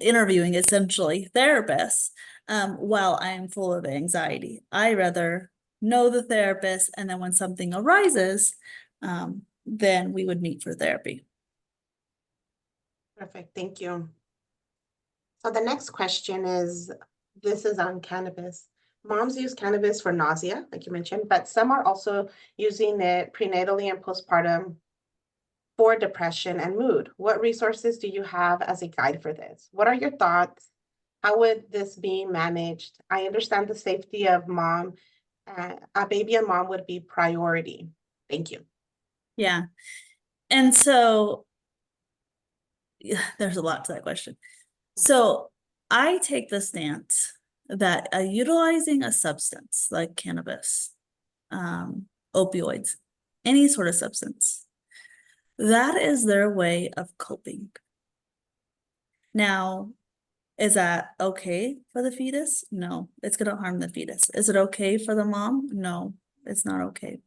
S2: interviewing essentially therapists while I am full of anxiety. I rather know the therapist, and then when something arises, then we would meet for therapy.
S3: Perfect, thank you. So the next question is, this is on cannabis. Moms use cannabis for nausea, like you mentioned, but some are also using it prenatally and postpartum for depression and mood. What resources do you have as a guide for this? What are your thoughts? How would this be managed? I understand the safety of mom. A baby and mom would be priority. Thank you.
S2: Yeah. And so there's a lot to that question. So I take the stance that utilizing a substance like cannabis, opioids, any sort of substance, that is their way of coping. Now, is that okay for the fetus? No, it's going to harm the fetus. Is it okay for the mom? No, it's not okay.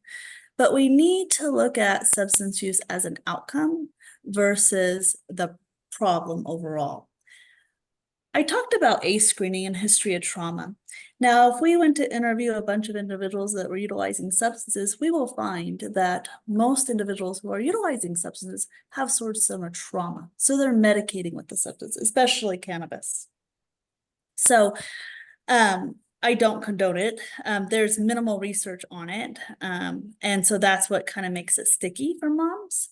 S2: But we need to look at substance use as an outcome versus the problem overall. I talked about ACE screening and history of trauma. Now, if we went to interview a bunch of individuals that were utilizing substances, we will find that most individuals who are utilizing substances have sorts of trauma. So they're medicating with the substance, especially cannabis. So I don't condone it. There's minimal research on it. And so that's what kind of makes it sticky for moms,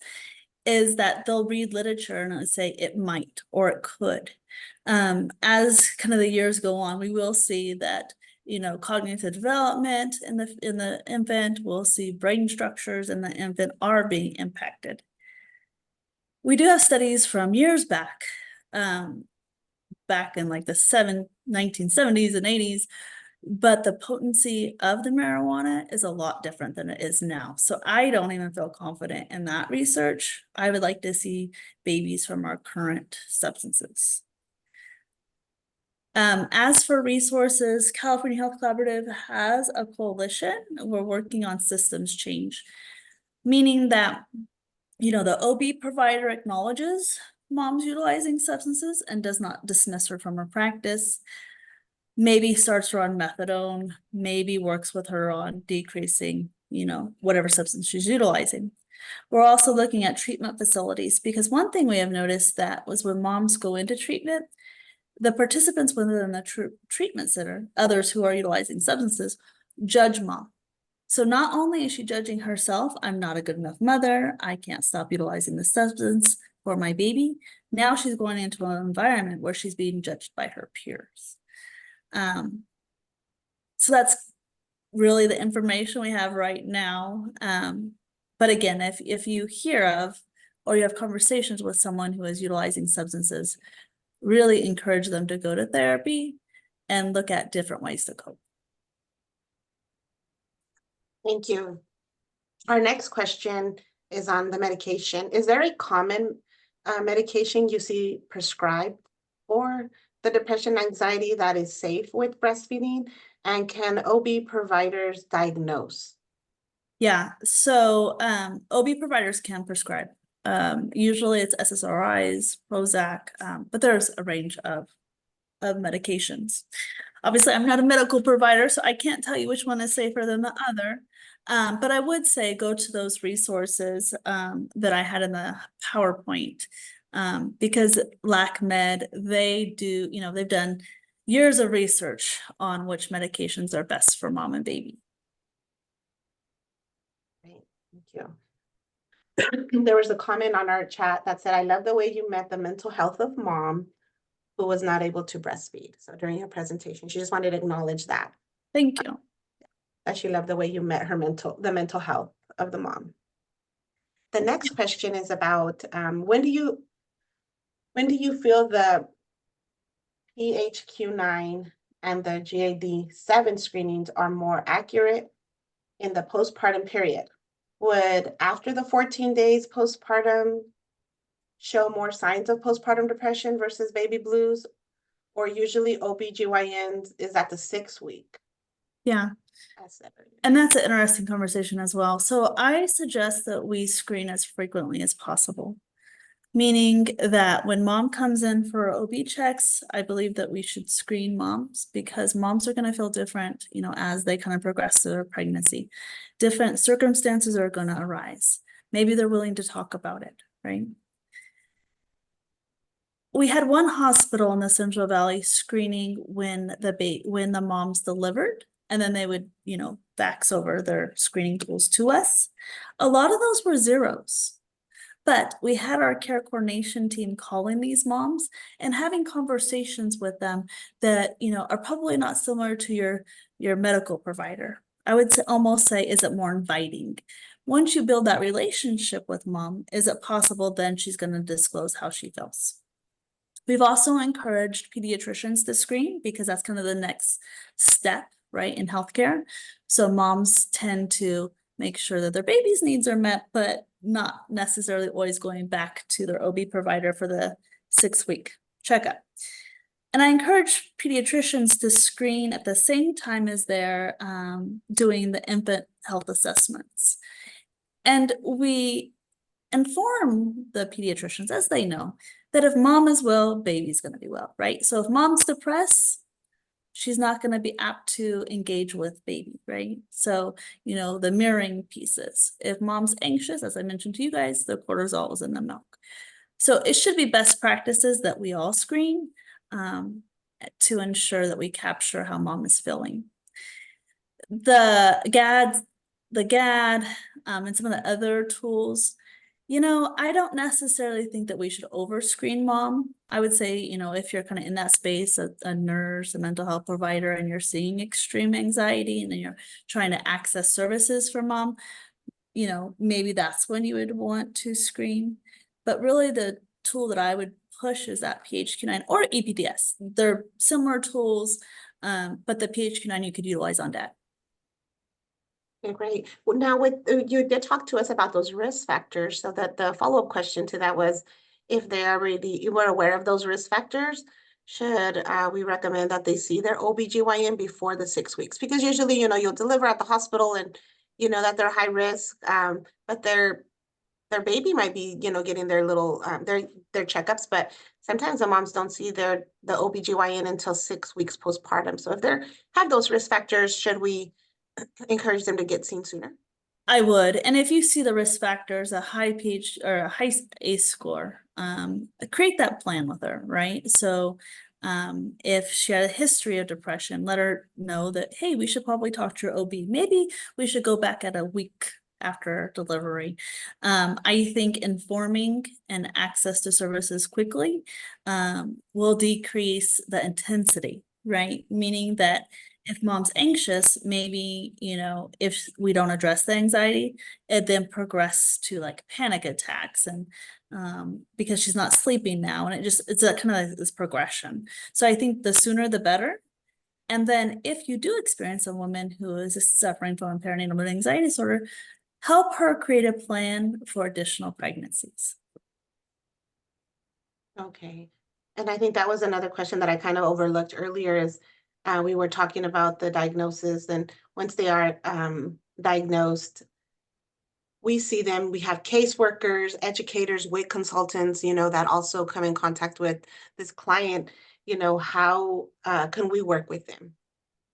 S2: is that they'll read literature and it'll say it might or it could. As kind of the years go on, we will see that, cognitive development in the infant, we'll see brain structures in the infant are being impacted. We do have studies from years back, back in like the 1970s and 80s, but the potency of the marijuana is a lot different than it is now. So I don't even feel confident in that research. I would like to see babies from our current substances. As for resources, California Health Collaborative has a coalition. We're working on systems change, meaning that, the OB provider acknowledges mom's utilizing substances and does not dismiss her from her practice. Maybe starts her on methadone, maybe works with her on decreasing, whatever substance she's utilizing. We're also looking at treatment facilities, because one thing we have noticed that was when moms go into treatment, the participants within the treatment center, others who are utilizing substances, judge mom. So not only is she judging herself, I'm not a good enough mother, I can't stop utilizing the substance for my baby. Now she's going into an environment where she's being judged by her peers. So that's really the information we have right now. But again, if you hear of or you have conversations with someone who is utilizing substances, really encourage them to go to therapy and look at different ways to cope.
S3: Thank you. Our next question is on the medication. Is there a common medication you see prescribed for the depression anxiety that is safe with breastfeeding? And can OB providers diagnose?
S2: Yeah, so OB providers can prescribe. Usually it's SSRIs, Prozac, but there's a range of medications. Obviously, I'm not a medical provider, so I can't tell you which one is safer than the other. But I would say go to those resources that I had in the PowerPoint, because LacMed, they do, they've done years of research on which medications are best for mom and baby.
S3: Great, thank you. There was a comment on our chat that said, I love the way you met the mental health of mom who was not able to breastfeed. So during your presentation, she just wanted to acknowledge that.
S2: Thank you.
S3: That she loved the way you met the mental health of the mom. The next question is about when do you feel the PHQ-9 and the GAD-7 screenings are more accurate in the postpartum period? Would after the 14 days postpartum show more signs of postpartum depression versus baby blues, or usually OBGYNs is at the 6th week?
S2: Yeah. And that's an interesting conversation as well. So I suggest that we screen as frequently as possible, meaning that when mom comes in for OB checks, I believe that we should screen moms, because moms are going to feel different, as they kind of progress through their pregnancy. Different circumstances are going to arise. Maybe they're willing to talk about it, right? We had one hospital in the Central Valley screening when the moms delivered, and then they would, fax over their screening tools to us. A lot of those were zeros, but we had our care coordination team calling these moms and having conversations with them that, are probably not similar to your medical provider. I would almost say, is it more inviting? Once you build that relationship with mom, is it possible then she's going to disclose how she feels? We've also encouraged pediatricians to screen, because that's kind of the next step, right, in healthcare. So moms tend to make sure that their baby's needs are met, but not necessarily always going back to their OB provider for the 6-week checkup. And I encourage pediatricians to screen at the same time as they're doing the infant health assessments. And we inform the pediatricians, as they know, that if mom is well, baby's going to be well, right? So if mom's depressed, she's not going to be apt to engage with baby, right? So, the mirroring pieces. If mom's anxious, as I mentioned to you guys, the cortisol is in the milk. So it should be best practices that we all screen to ensure that we capture how mom is feeling. The GAD, and some of the other tools, I don't necessarily think that we should over-screen mom. I would say, if you're kind of in that space, a nurse, a mental health provider, and you're seeing extreme anxiety and then you're trying to access services for mom, maybe that's when you would want to screen. But really the tool that I would push is that PHQ-9 or EPDS. They're similar tools, but the PHQ-9 you could utilize on dad.
S3: Okay, great. Well, now you did talk to us about those risk factors, so that the follow-up question to that was, if you were aware of those risk factors, should we recommend that they see their OBGYN before the 6 weeks? Because usually, you'll deliver at the hospital and that they're high risk, but they're their baby might be, getting their little, their checkups, but sometimes the moms don't see the OBGYN until 6 weeks postpartum. So if they have those risk factors, should we encourage them to get seen sooner?
S2: I would, and if you see the risk factors, a high pH or a high ACE score, create that plan with her, right? So if she had a history of depression, let her know that, hey, we should probably talk to your OB. Maybe we should go back at a week after delivery. I think informing and access to services quickly will decrease the intensity, right? Meaning that if mom's anxious, maybe, if we don't address the anxiety, it then progress to like panic attacks and because she's not sleeping now, and it's a kind of like this progression. So I think the sooner the better. And then if you do experience a woman who is suffering from a perinatal mood and anxiety disorder, help her create a plan for additional pregnancies.
S3: Okay. And I think that was another question that I kind of overlooked earlier is we were talking about the diagnosis, and once they are diagnosed, we see them, we have caseworkers, educators, WIC consultants, that also come in contact with this client. How can we work with them?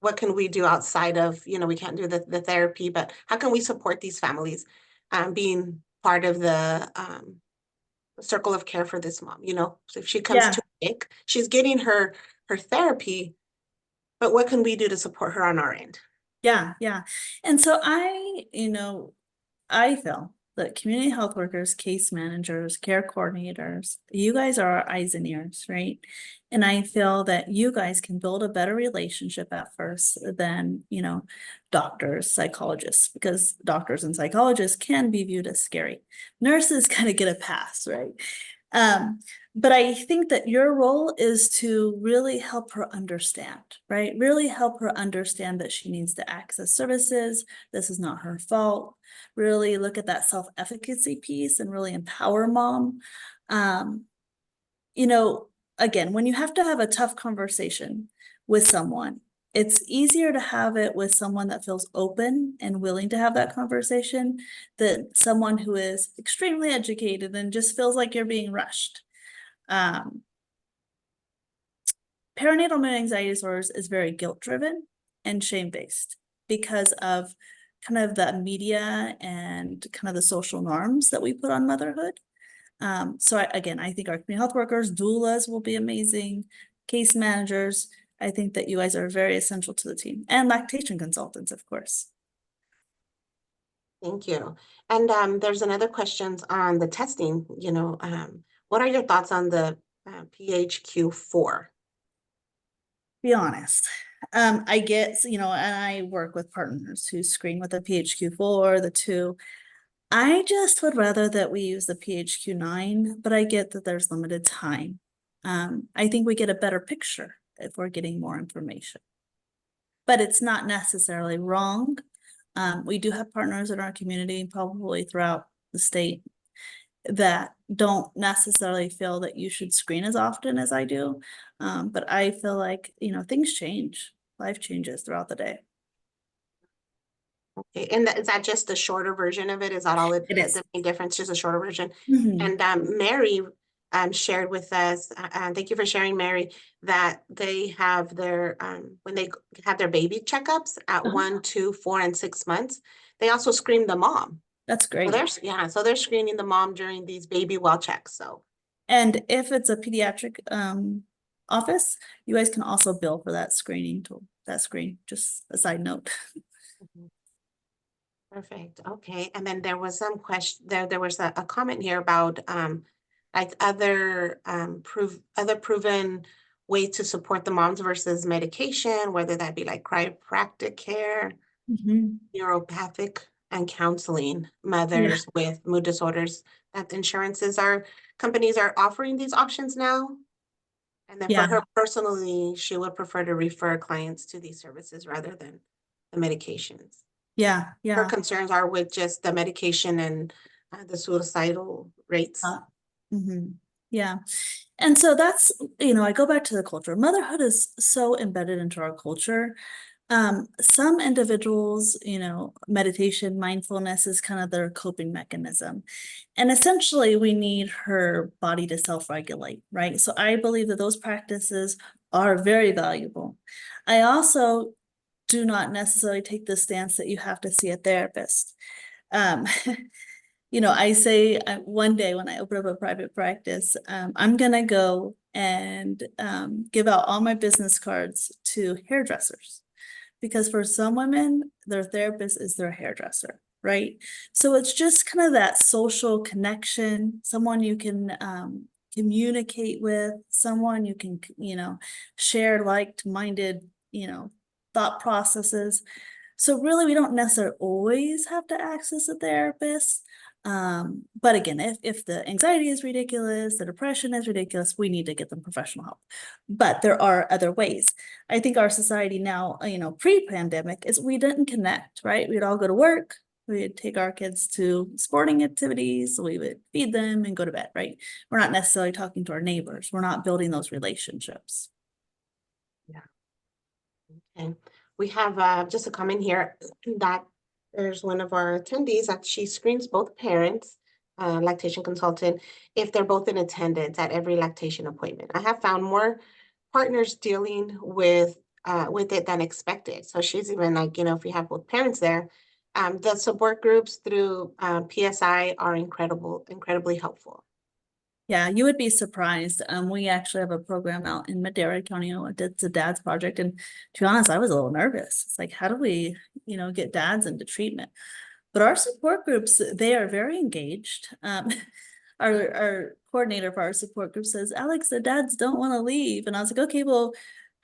S3: What can we do outside of, we can't do the therapy, but how can we support these families being part of the circle of care for this mom? So if she comes
S2: Yeah.
S3: to WIC, she's getting her therapy, but what can we do to support her on our end?
S2: Yeah. And so I feel that community health workers, case managers, care coordinators, you guys are our eyes and ears, right? And I feel that you guys can build a better relationship at first than, doctors, psychologists, because doctors and psychologists can be viewed as scary. Nurses kind of get a pass, right? But I think that your role is to really help her understand, right? Really help her understand that she needs to access services. This is not her fault. Really look at that self-efficacy piece and really empower mom. Again, when you have to have a tough conversation with someone, it's easier to have it with someone that feels open and willing to have that conversation than someone who is extremely educated and just feels like you're being rushed. Perinatal mood and anxiety disorders is very guilt-driven and shame-based because of kind of the media and kind of the social norms that we put on motherhood. So I think our community health workers, doulas will be amazing, case managers. I think that you guys are very essential to the team, and lactation consultants, of course.
S3: Thank you. And there's another questions on the testing. What are your thoughts on the PHQ-4?
S2: Be honest. I get, and I work with partners who screen with the PHQ-4, the 2. I just would rather that we use the PHQ-9, but I get that there's limited time. I think we get a better picture if we're getting more information. But it's not necessarily wrong. We do have partners in our community, probably throughout the state, that don't necessarily feel that you should screen as often as I do. But I feel like, things change. Life changes throughout the day.
S3: Okay, and is that just the shorter version of it? Is that all
S2: It is.
S3: the main difference, just a shorter version?
S2: Mhm.
S3: And Mary shared with us, thank you for sharing, Mary, that they have their, when they have their baby checkups at 1, 2, 4, and 6 months, they also screen the mom.
S2: That's great.
S3: So they're screening the mom during these baby well checks, so.
S2: And if it's a pediatric office, you guys can also bill for that screening tool, that screen, just a side note.
S3: Perfect. Okay. And then there was some question there was a comment here about like other proven ways to support the moms versus medication, whether that be like chiropractic care, neuropathic, and counseling mothers with mood disorders. That companies are offering these options now. And then for her personally, she would prefer to refer clients to these services rather than the medications. Her concerns are with just the medication and the suicidal rates.
S2: Yeah. And so that's, I go back to the culture. Motherhood is so embedded into our culture. Some individuals, meditation, mindfulness is kind of their coping mechanism. And essentially, we need her body to self-regulate, right? So I believe that those practices are very valuable. I also do not necessarily take the stance that you have to see a therapist. I say one day when I open up a private practice, I'm going to go and give out all my business cards to hairdressers. Because for some women, their therapist is their hairdresser, right? So it's just kind of that social connection, someone you can communicate with, someone you can, share like-minded, thought processes. So really, we don't necessarily always have to access a therapist. But again, if the anxiety is ridiculous, the depression is ridiculous, we need to get them professional help. But there are other ways. I think our society now, pre-pandemic is we didn't connect, right? We'd all go to work, we'd take our kids to sporting activities, we would feed them and go to bed, right? We're not necessarily talking to our neighbors. We're not building those relationships.
S3: Yeah. Okay. We have just a comment here that there's one of our attendees that she screens both parents, lactation consultant, if they're both in attendance at every lactation appointment. I have found more partners dealing with it than expected. So she's even like, if we have both parents there, the support groups through PSI are incredibly helpful.
S2: Yeah, you would be surprised. We actually have a program out in Madera County. It's a dad's project. And to be honest, I was a little nervous. It's like, how do we, get dads into treatment? But our support groups, they are very engaged. Our coordinator for our support group says, Alex, the dads don't want to leave. And I was like, okay, well,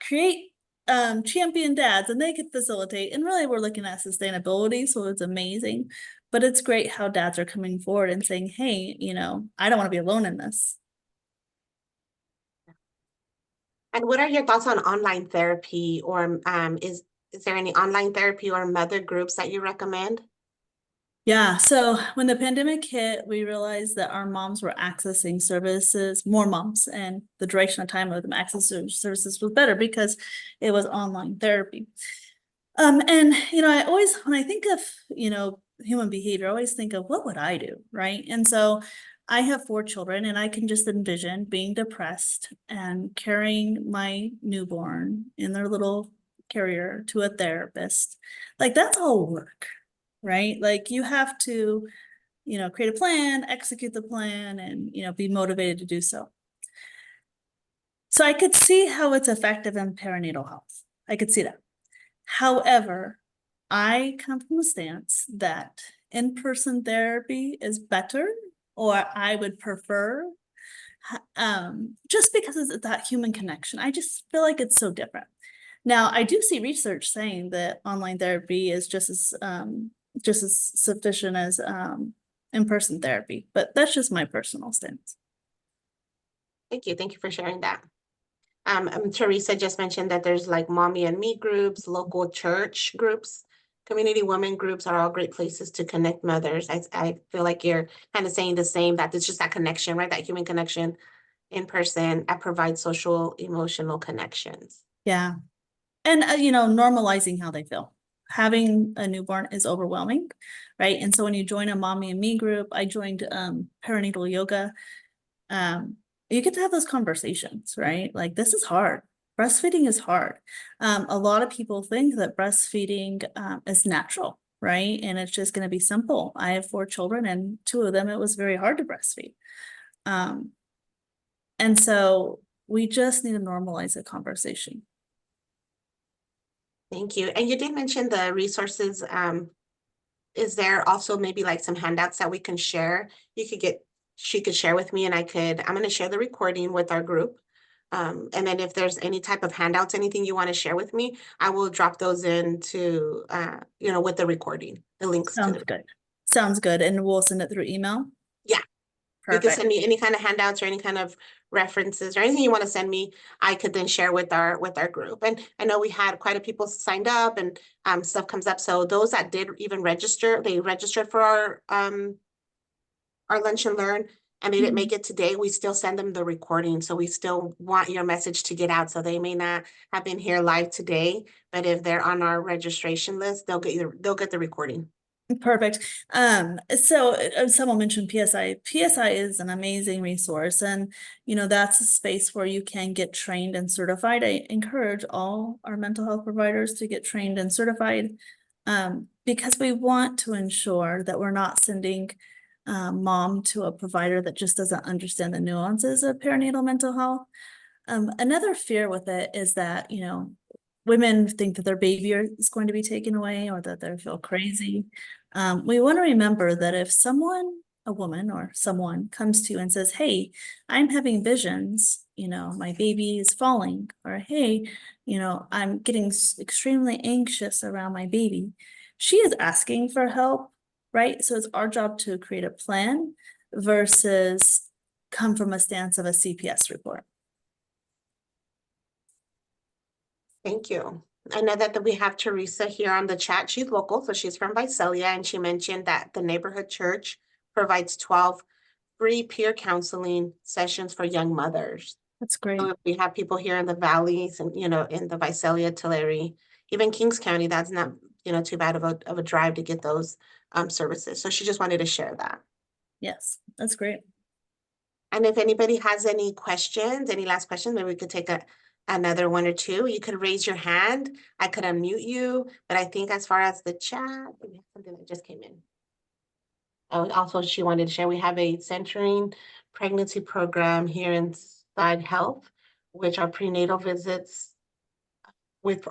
S2: create champion dads and they could facilitate. And really, we're looking at sustainability. So it's amazing. But it's great how dads are coming forward and saying, hey, I don't want to be alone in this.
S3: And what are your thoughts on online therapy, or is there any online therapy or mother groups that you recommend?
S2: Yeah, so when the pandemic hit, we realized that our moms were accessing services, more moms, and the duration of time of them accessing services was better because it was online therapy. And I always, when I think of, human behavior, I always think of what would I do, right? And so I have 4 children and I can just envision being depressed and carrying my newborn in their little carrier to a therapist. Like that's all work, right? Like you have to, create a plan, execute the plan, and, be motivated to do so. So I could see how it's effective in perinatal health. I could see that. However, I come from a stance that in-person therapy is better, or I would prefer, just because it's that human connection. I just feel like it's so different. Now, I do see research saying that online therapy is just as sufficient as in-person therapy, but that's just my personal stance.
S3: Thank you for sharing that. Teresa just mentioned that there's like mommy and me groups, local church groups, community women groups are all great places to connect mothers. I feel like you're kind of saying the same, that it's just that connection, right? That human connection in person that provides social, emotional connections.
S2: Yeah. And, normalizing how they feel. Having a newborn is overwhelming, right? And so when you join a mommy and me group, I joined perinatal yoga. You get to have those conversations, right? Like this is hard. Breastfeeding is hard. A lot of people think that breastfeeding is natural, right? And it's just going to be simple. I have 4 children and 2 of them, it was very hard to breastfeed. And so we just need to normalize the conversation.
S3: Thank you. And you did mention the resources. Is there also maybe like some handouts that we can share? She could share with me and I'm going to share the recording with our group. And then if there's any type of handouts, anything you want to share with me, I will drop those into, with the recording, the links.
S2: Sounds good. Sounds good. And we'll send it through email?
S3: Yeah.
S2: Perfect.
S3: You can send me any kind of handouts or any kind of references or anything you want to send me. I could then share with our group. And I know we had quite a people signed up and stuff comes up. So those that did even register, they registered for our lunch and learn. and they didn't make it today, we still send them the recording. So we still want your message to get out. So they may not have been here live today, but if they're on our registration list, they'll get the recording.
S2: Perfect. Someone mentioned PSI. PSI is an amazing resource, and that's a space where you can get trained and certified. I encourage all our mental health providers to get trained and certified, because we want to ensure that we're not sending mom to a provider that just doesn't understand the nuances of perinatal mental health. Another fear with it is that, women think that their baby is going to be taken away, or that they feel crazy. We want to remember that if a woman or someone comes to you and says, hey, I'm having visions, my baby is falling, or hey, I'm getting extremely anxious around my baby, she is asking for help, right? So it's our job to create a plan versus come from a stance of a CPS report.
S3: Thank you. I know that we have Teresa here on the chat. She's local, so she's from Visalia, and she mentioned that the neighborhood church provides 12 free peer counseling sessions for young mothers.
S2: That's great.
S3: So if we have people here in the valleys and, in the Visalia, Tulare, even Kings County, that's not, too bad of a drive to get those services. So she just wanted to share that.
S2: Yes, that's great.
S3: And if anybody has any questions, any last questions, maybe we could take another one or two. You could raise your hand. I could unmute you, but I think as far as the chat, we have something that just came in. Oh, also she wanted to share, we have a centering pregnancy program here in Psy Health, which are prenatal visits with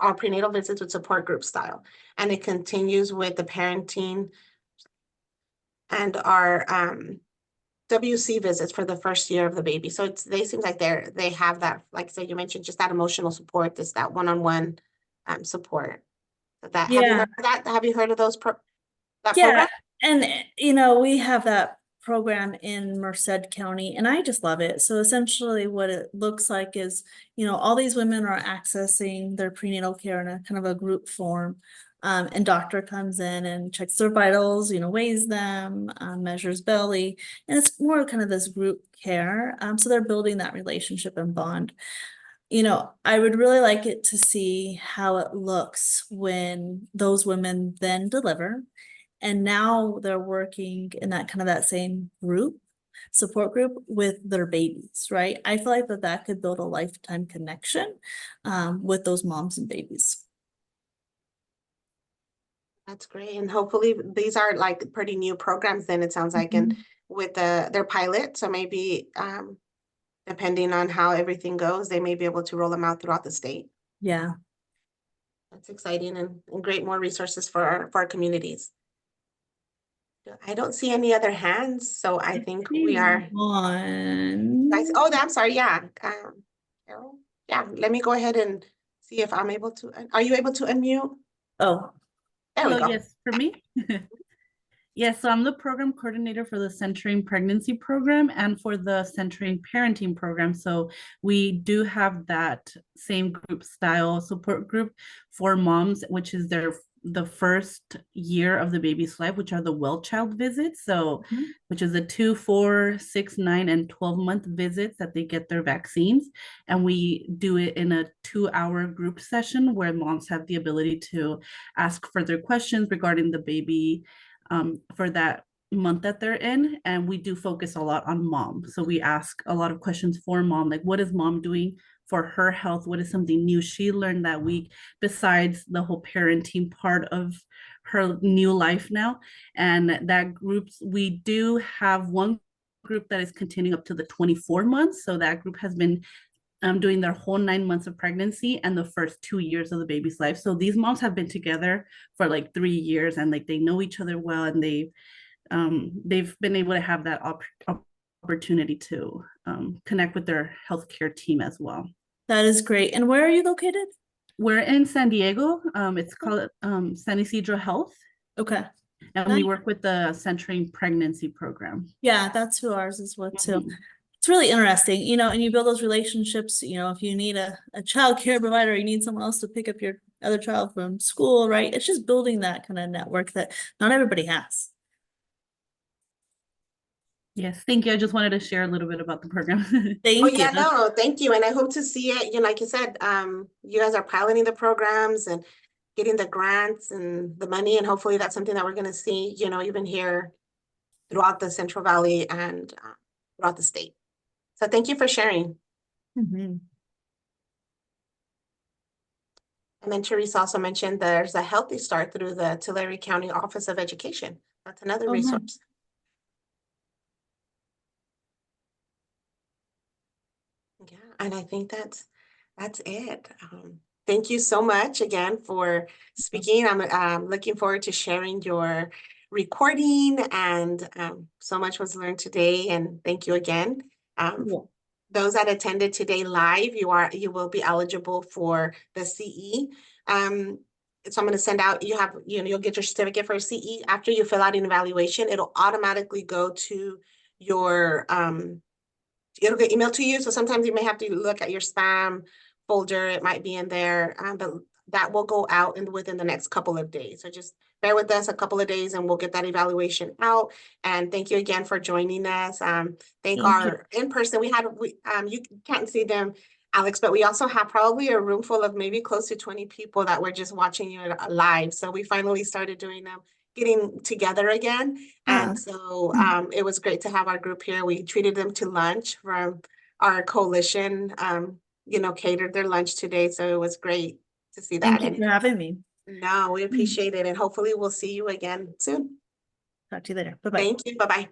S3: support group style. And it continues with the parenting and our WC visits for the first year of the baby. So they seem like they have that, like I said, you mentioned just that emotional support, that one-on-one support. Have you heard of that? Have you heard of that program?
S2: And we have that program in Merced County, and I just love it. So essentially what it looks like is, all these women are accessing their prenatal care in a kind of a group form. And doctor comes in and checks their vitals, weighs them, measures belly, and it's more kind of this group care. So they're building that relationship and bond. I would really like it to see how it looks when those women then deliver, and now they're working in that same support group with their babies, right? I feel like that could build a lifetime connection with those moms and babies.
S3: That's great. And hopefully these are like pretty new programs then, it sounds like, and with their pilot. So maybe depending on how everything goes, they may be able to roll them out throughout the state.
S2: Yeah.
S3: That's exciting and great, more resources for our communities. I don't see any other hands, so I think we are.
S2: One.
S3: Oh, I'm sorry. Yeah. Carol? Yeah, let me go ahead and see if I'm able to. Are you able to unmute?
S2: Oh.
S3: There we go.
S4: Yes, for me. Yes, so I'm the program coordinator for the Centering Pregnancy Program and for the Centering Parenting Program. So we do have that same group style support group for moms, which is the first year of the baby's life, which are the well child visits. So, which is the 2, 4, 6, 9, and 12-month visits that they get their vaccines. And we do it in a 2-hour group session where moms have the ability to ask further questions regarding the baby for that month that they're in. And we do focus a lot on mom. So we ask a lot of questions for mom, like what is mom doing for her health? What is something new she learned that week besides the whole parenting part of her new life now? And that groups, we do have one group that is continuing up to the 24 months. So that group has been doing their whole 9 months of pregnancy and the first 2 years of the baby's life. So these moms have been together for like 3 years, and like they know each other well, and they've been able to have that opportunity to connect with their healthcare team as well.
S2: That is great. And where are you located?
S4: We're in San Diego. It's called San Isidro Health.
S2: Okay.
S4: And we work with the Centering Pregnancy Program.
S2: Yeah, that's who ours is with too. It's really interesting, and you build those relationships, if you need a child care provider, you need someone else to pick up your other child from school, right? It's just building that kind of network that not everybody has.
S4: Yes, thank you. I just wanted to share a little bit about the program.
S2: Thank
S3: Oh,
S2: you.
S3: yeah, no, thank you. And I hope to see it, like you said, you guys are piloting the programs and getting the grants and the money, and hopefully that's something that we're gonna see, even here throughout the Central Valley and throughout the state. So thank you for sharing.
S2: Mhm.
S3: And then Teresa also mentioned there's a Healthy Start through the Tulare County Office of Education. That's another
S2: Oh, nice.
S3: resource. Yeah, and I think that's it. Thank you so much again for speaking. I'm looking forward to sharing your recording, and so much was learned today, and thank you again.
S2: Yeah.
S3: Those that attended today live, you will be eligible for the CE. So I'm going to send out, you'll get your certificate for CE after you fill out an evaluation. It'll automatically go to your it'll get emailed to you. So sometimes you may have to look at your spam folder. It might be in there, but that will go out within the next couple of days. So just bear with us a couple of days and we'll get that evaluation out. And thank you again for joining us. Thank
S2: Thank
S3: our in-person, you can't see them, Alex, but we also have probably a room full of maybe close to 20 people that were just watching you live. So we finally started doing them, getting together again. And so it was great to have our group here. We treated them to lunch from our coalition, catered their lunch today. So it was great to see that.
S2: Thank you for having me.
S3: No, we appreciate it. And hopefully we'll see you again soon.
S2: Talk to you later. Bye-bye.
S3: Thank you. Bye-bye.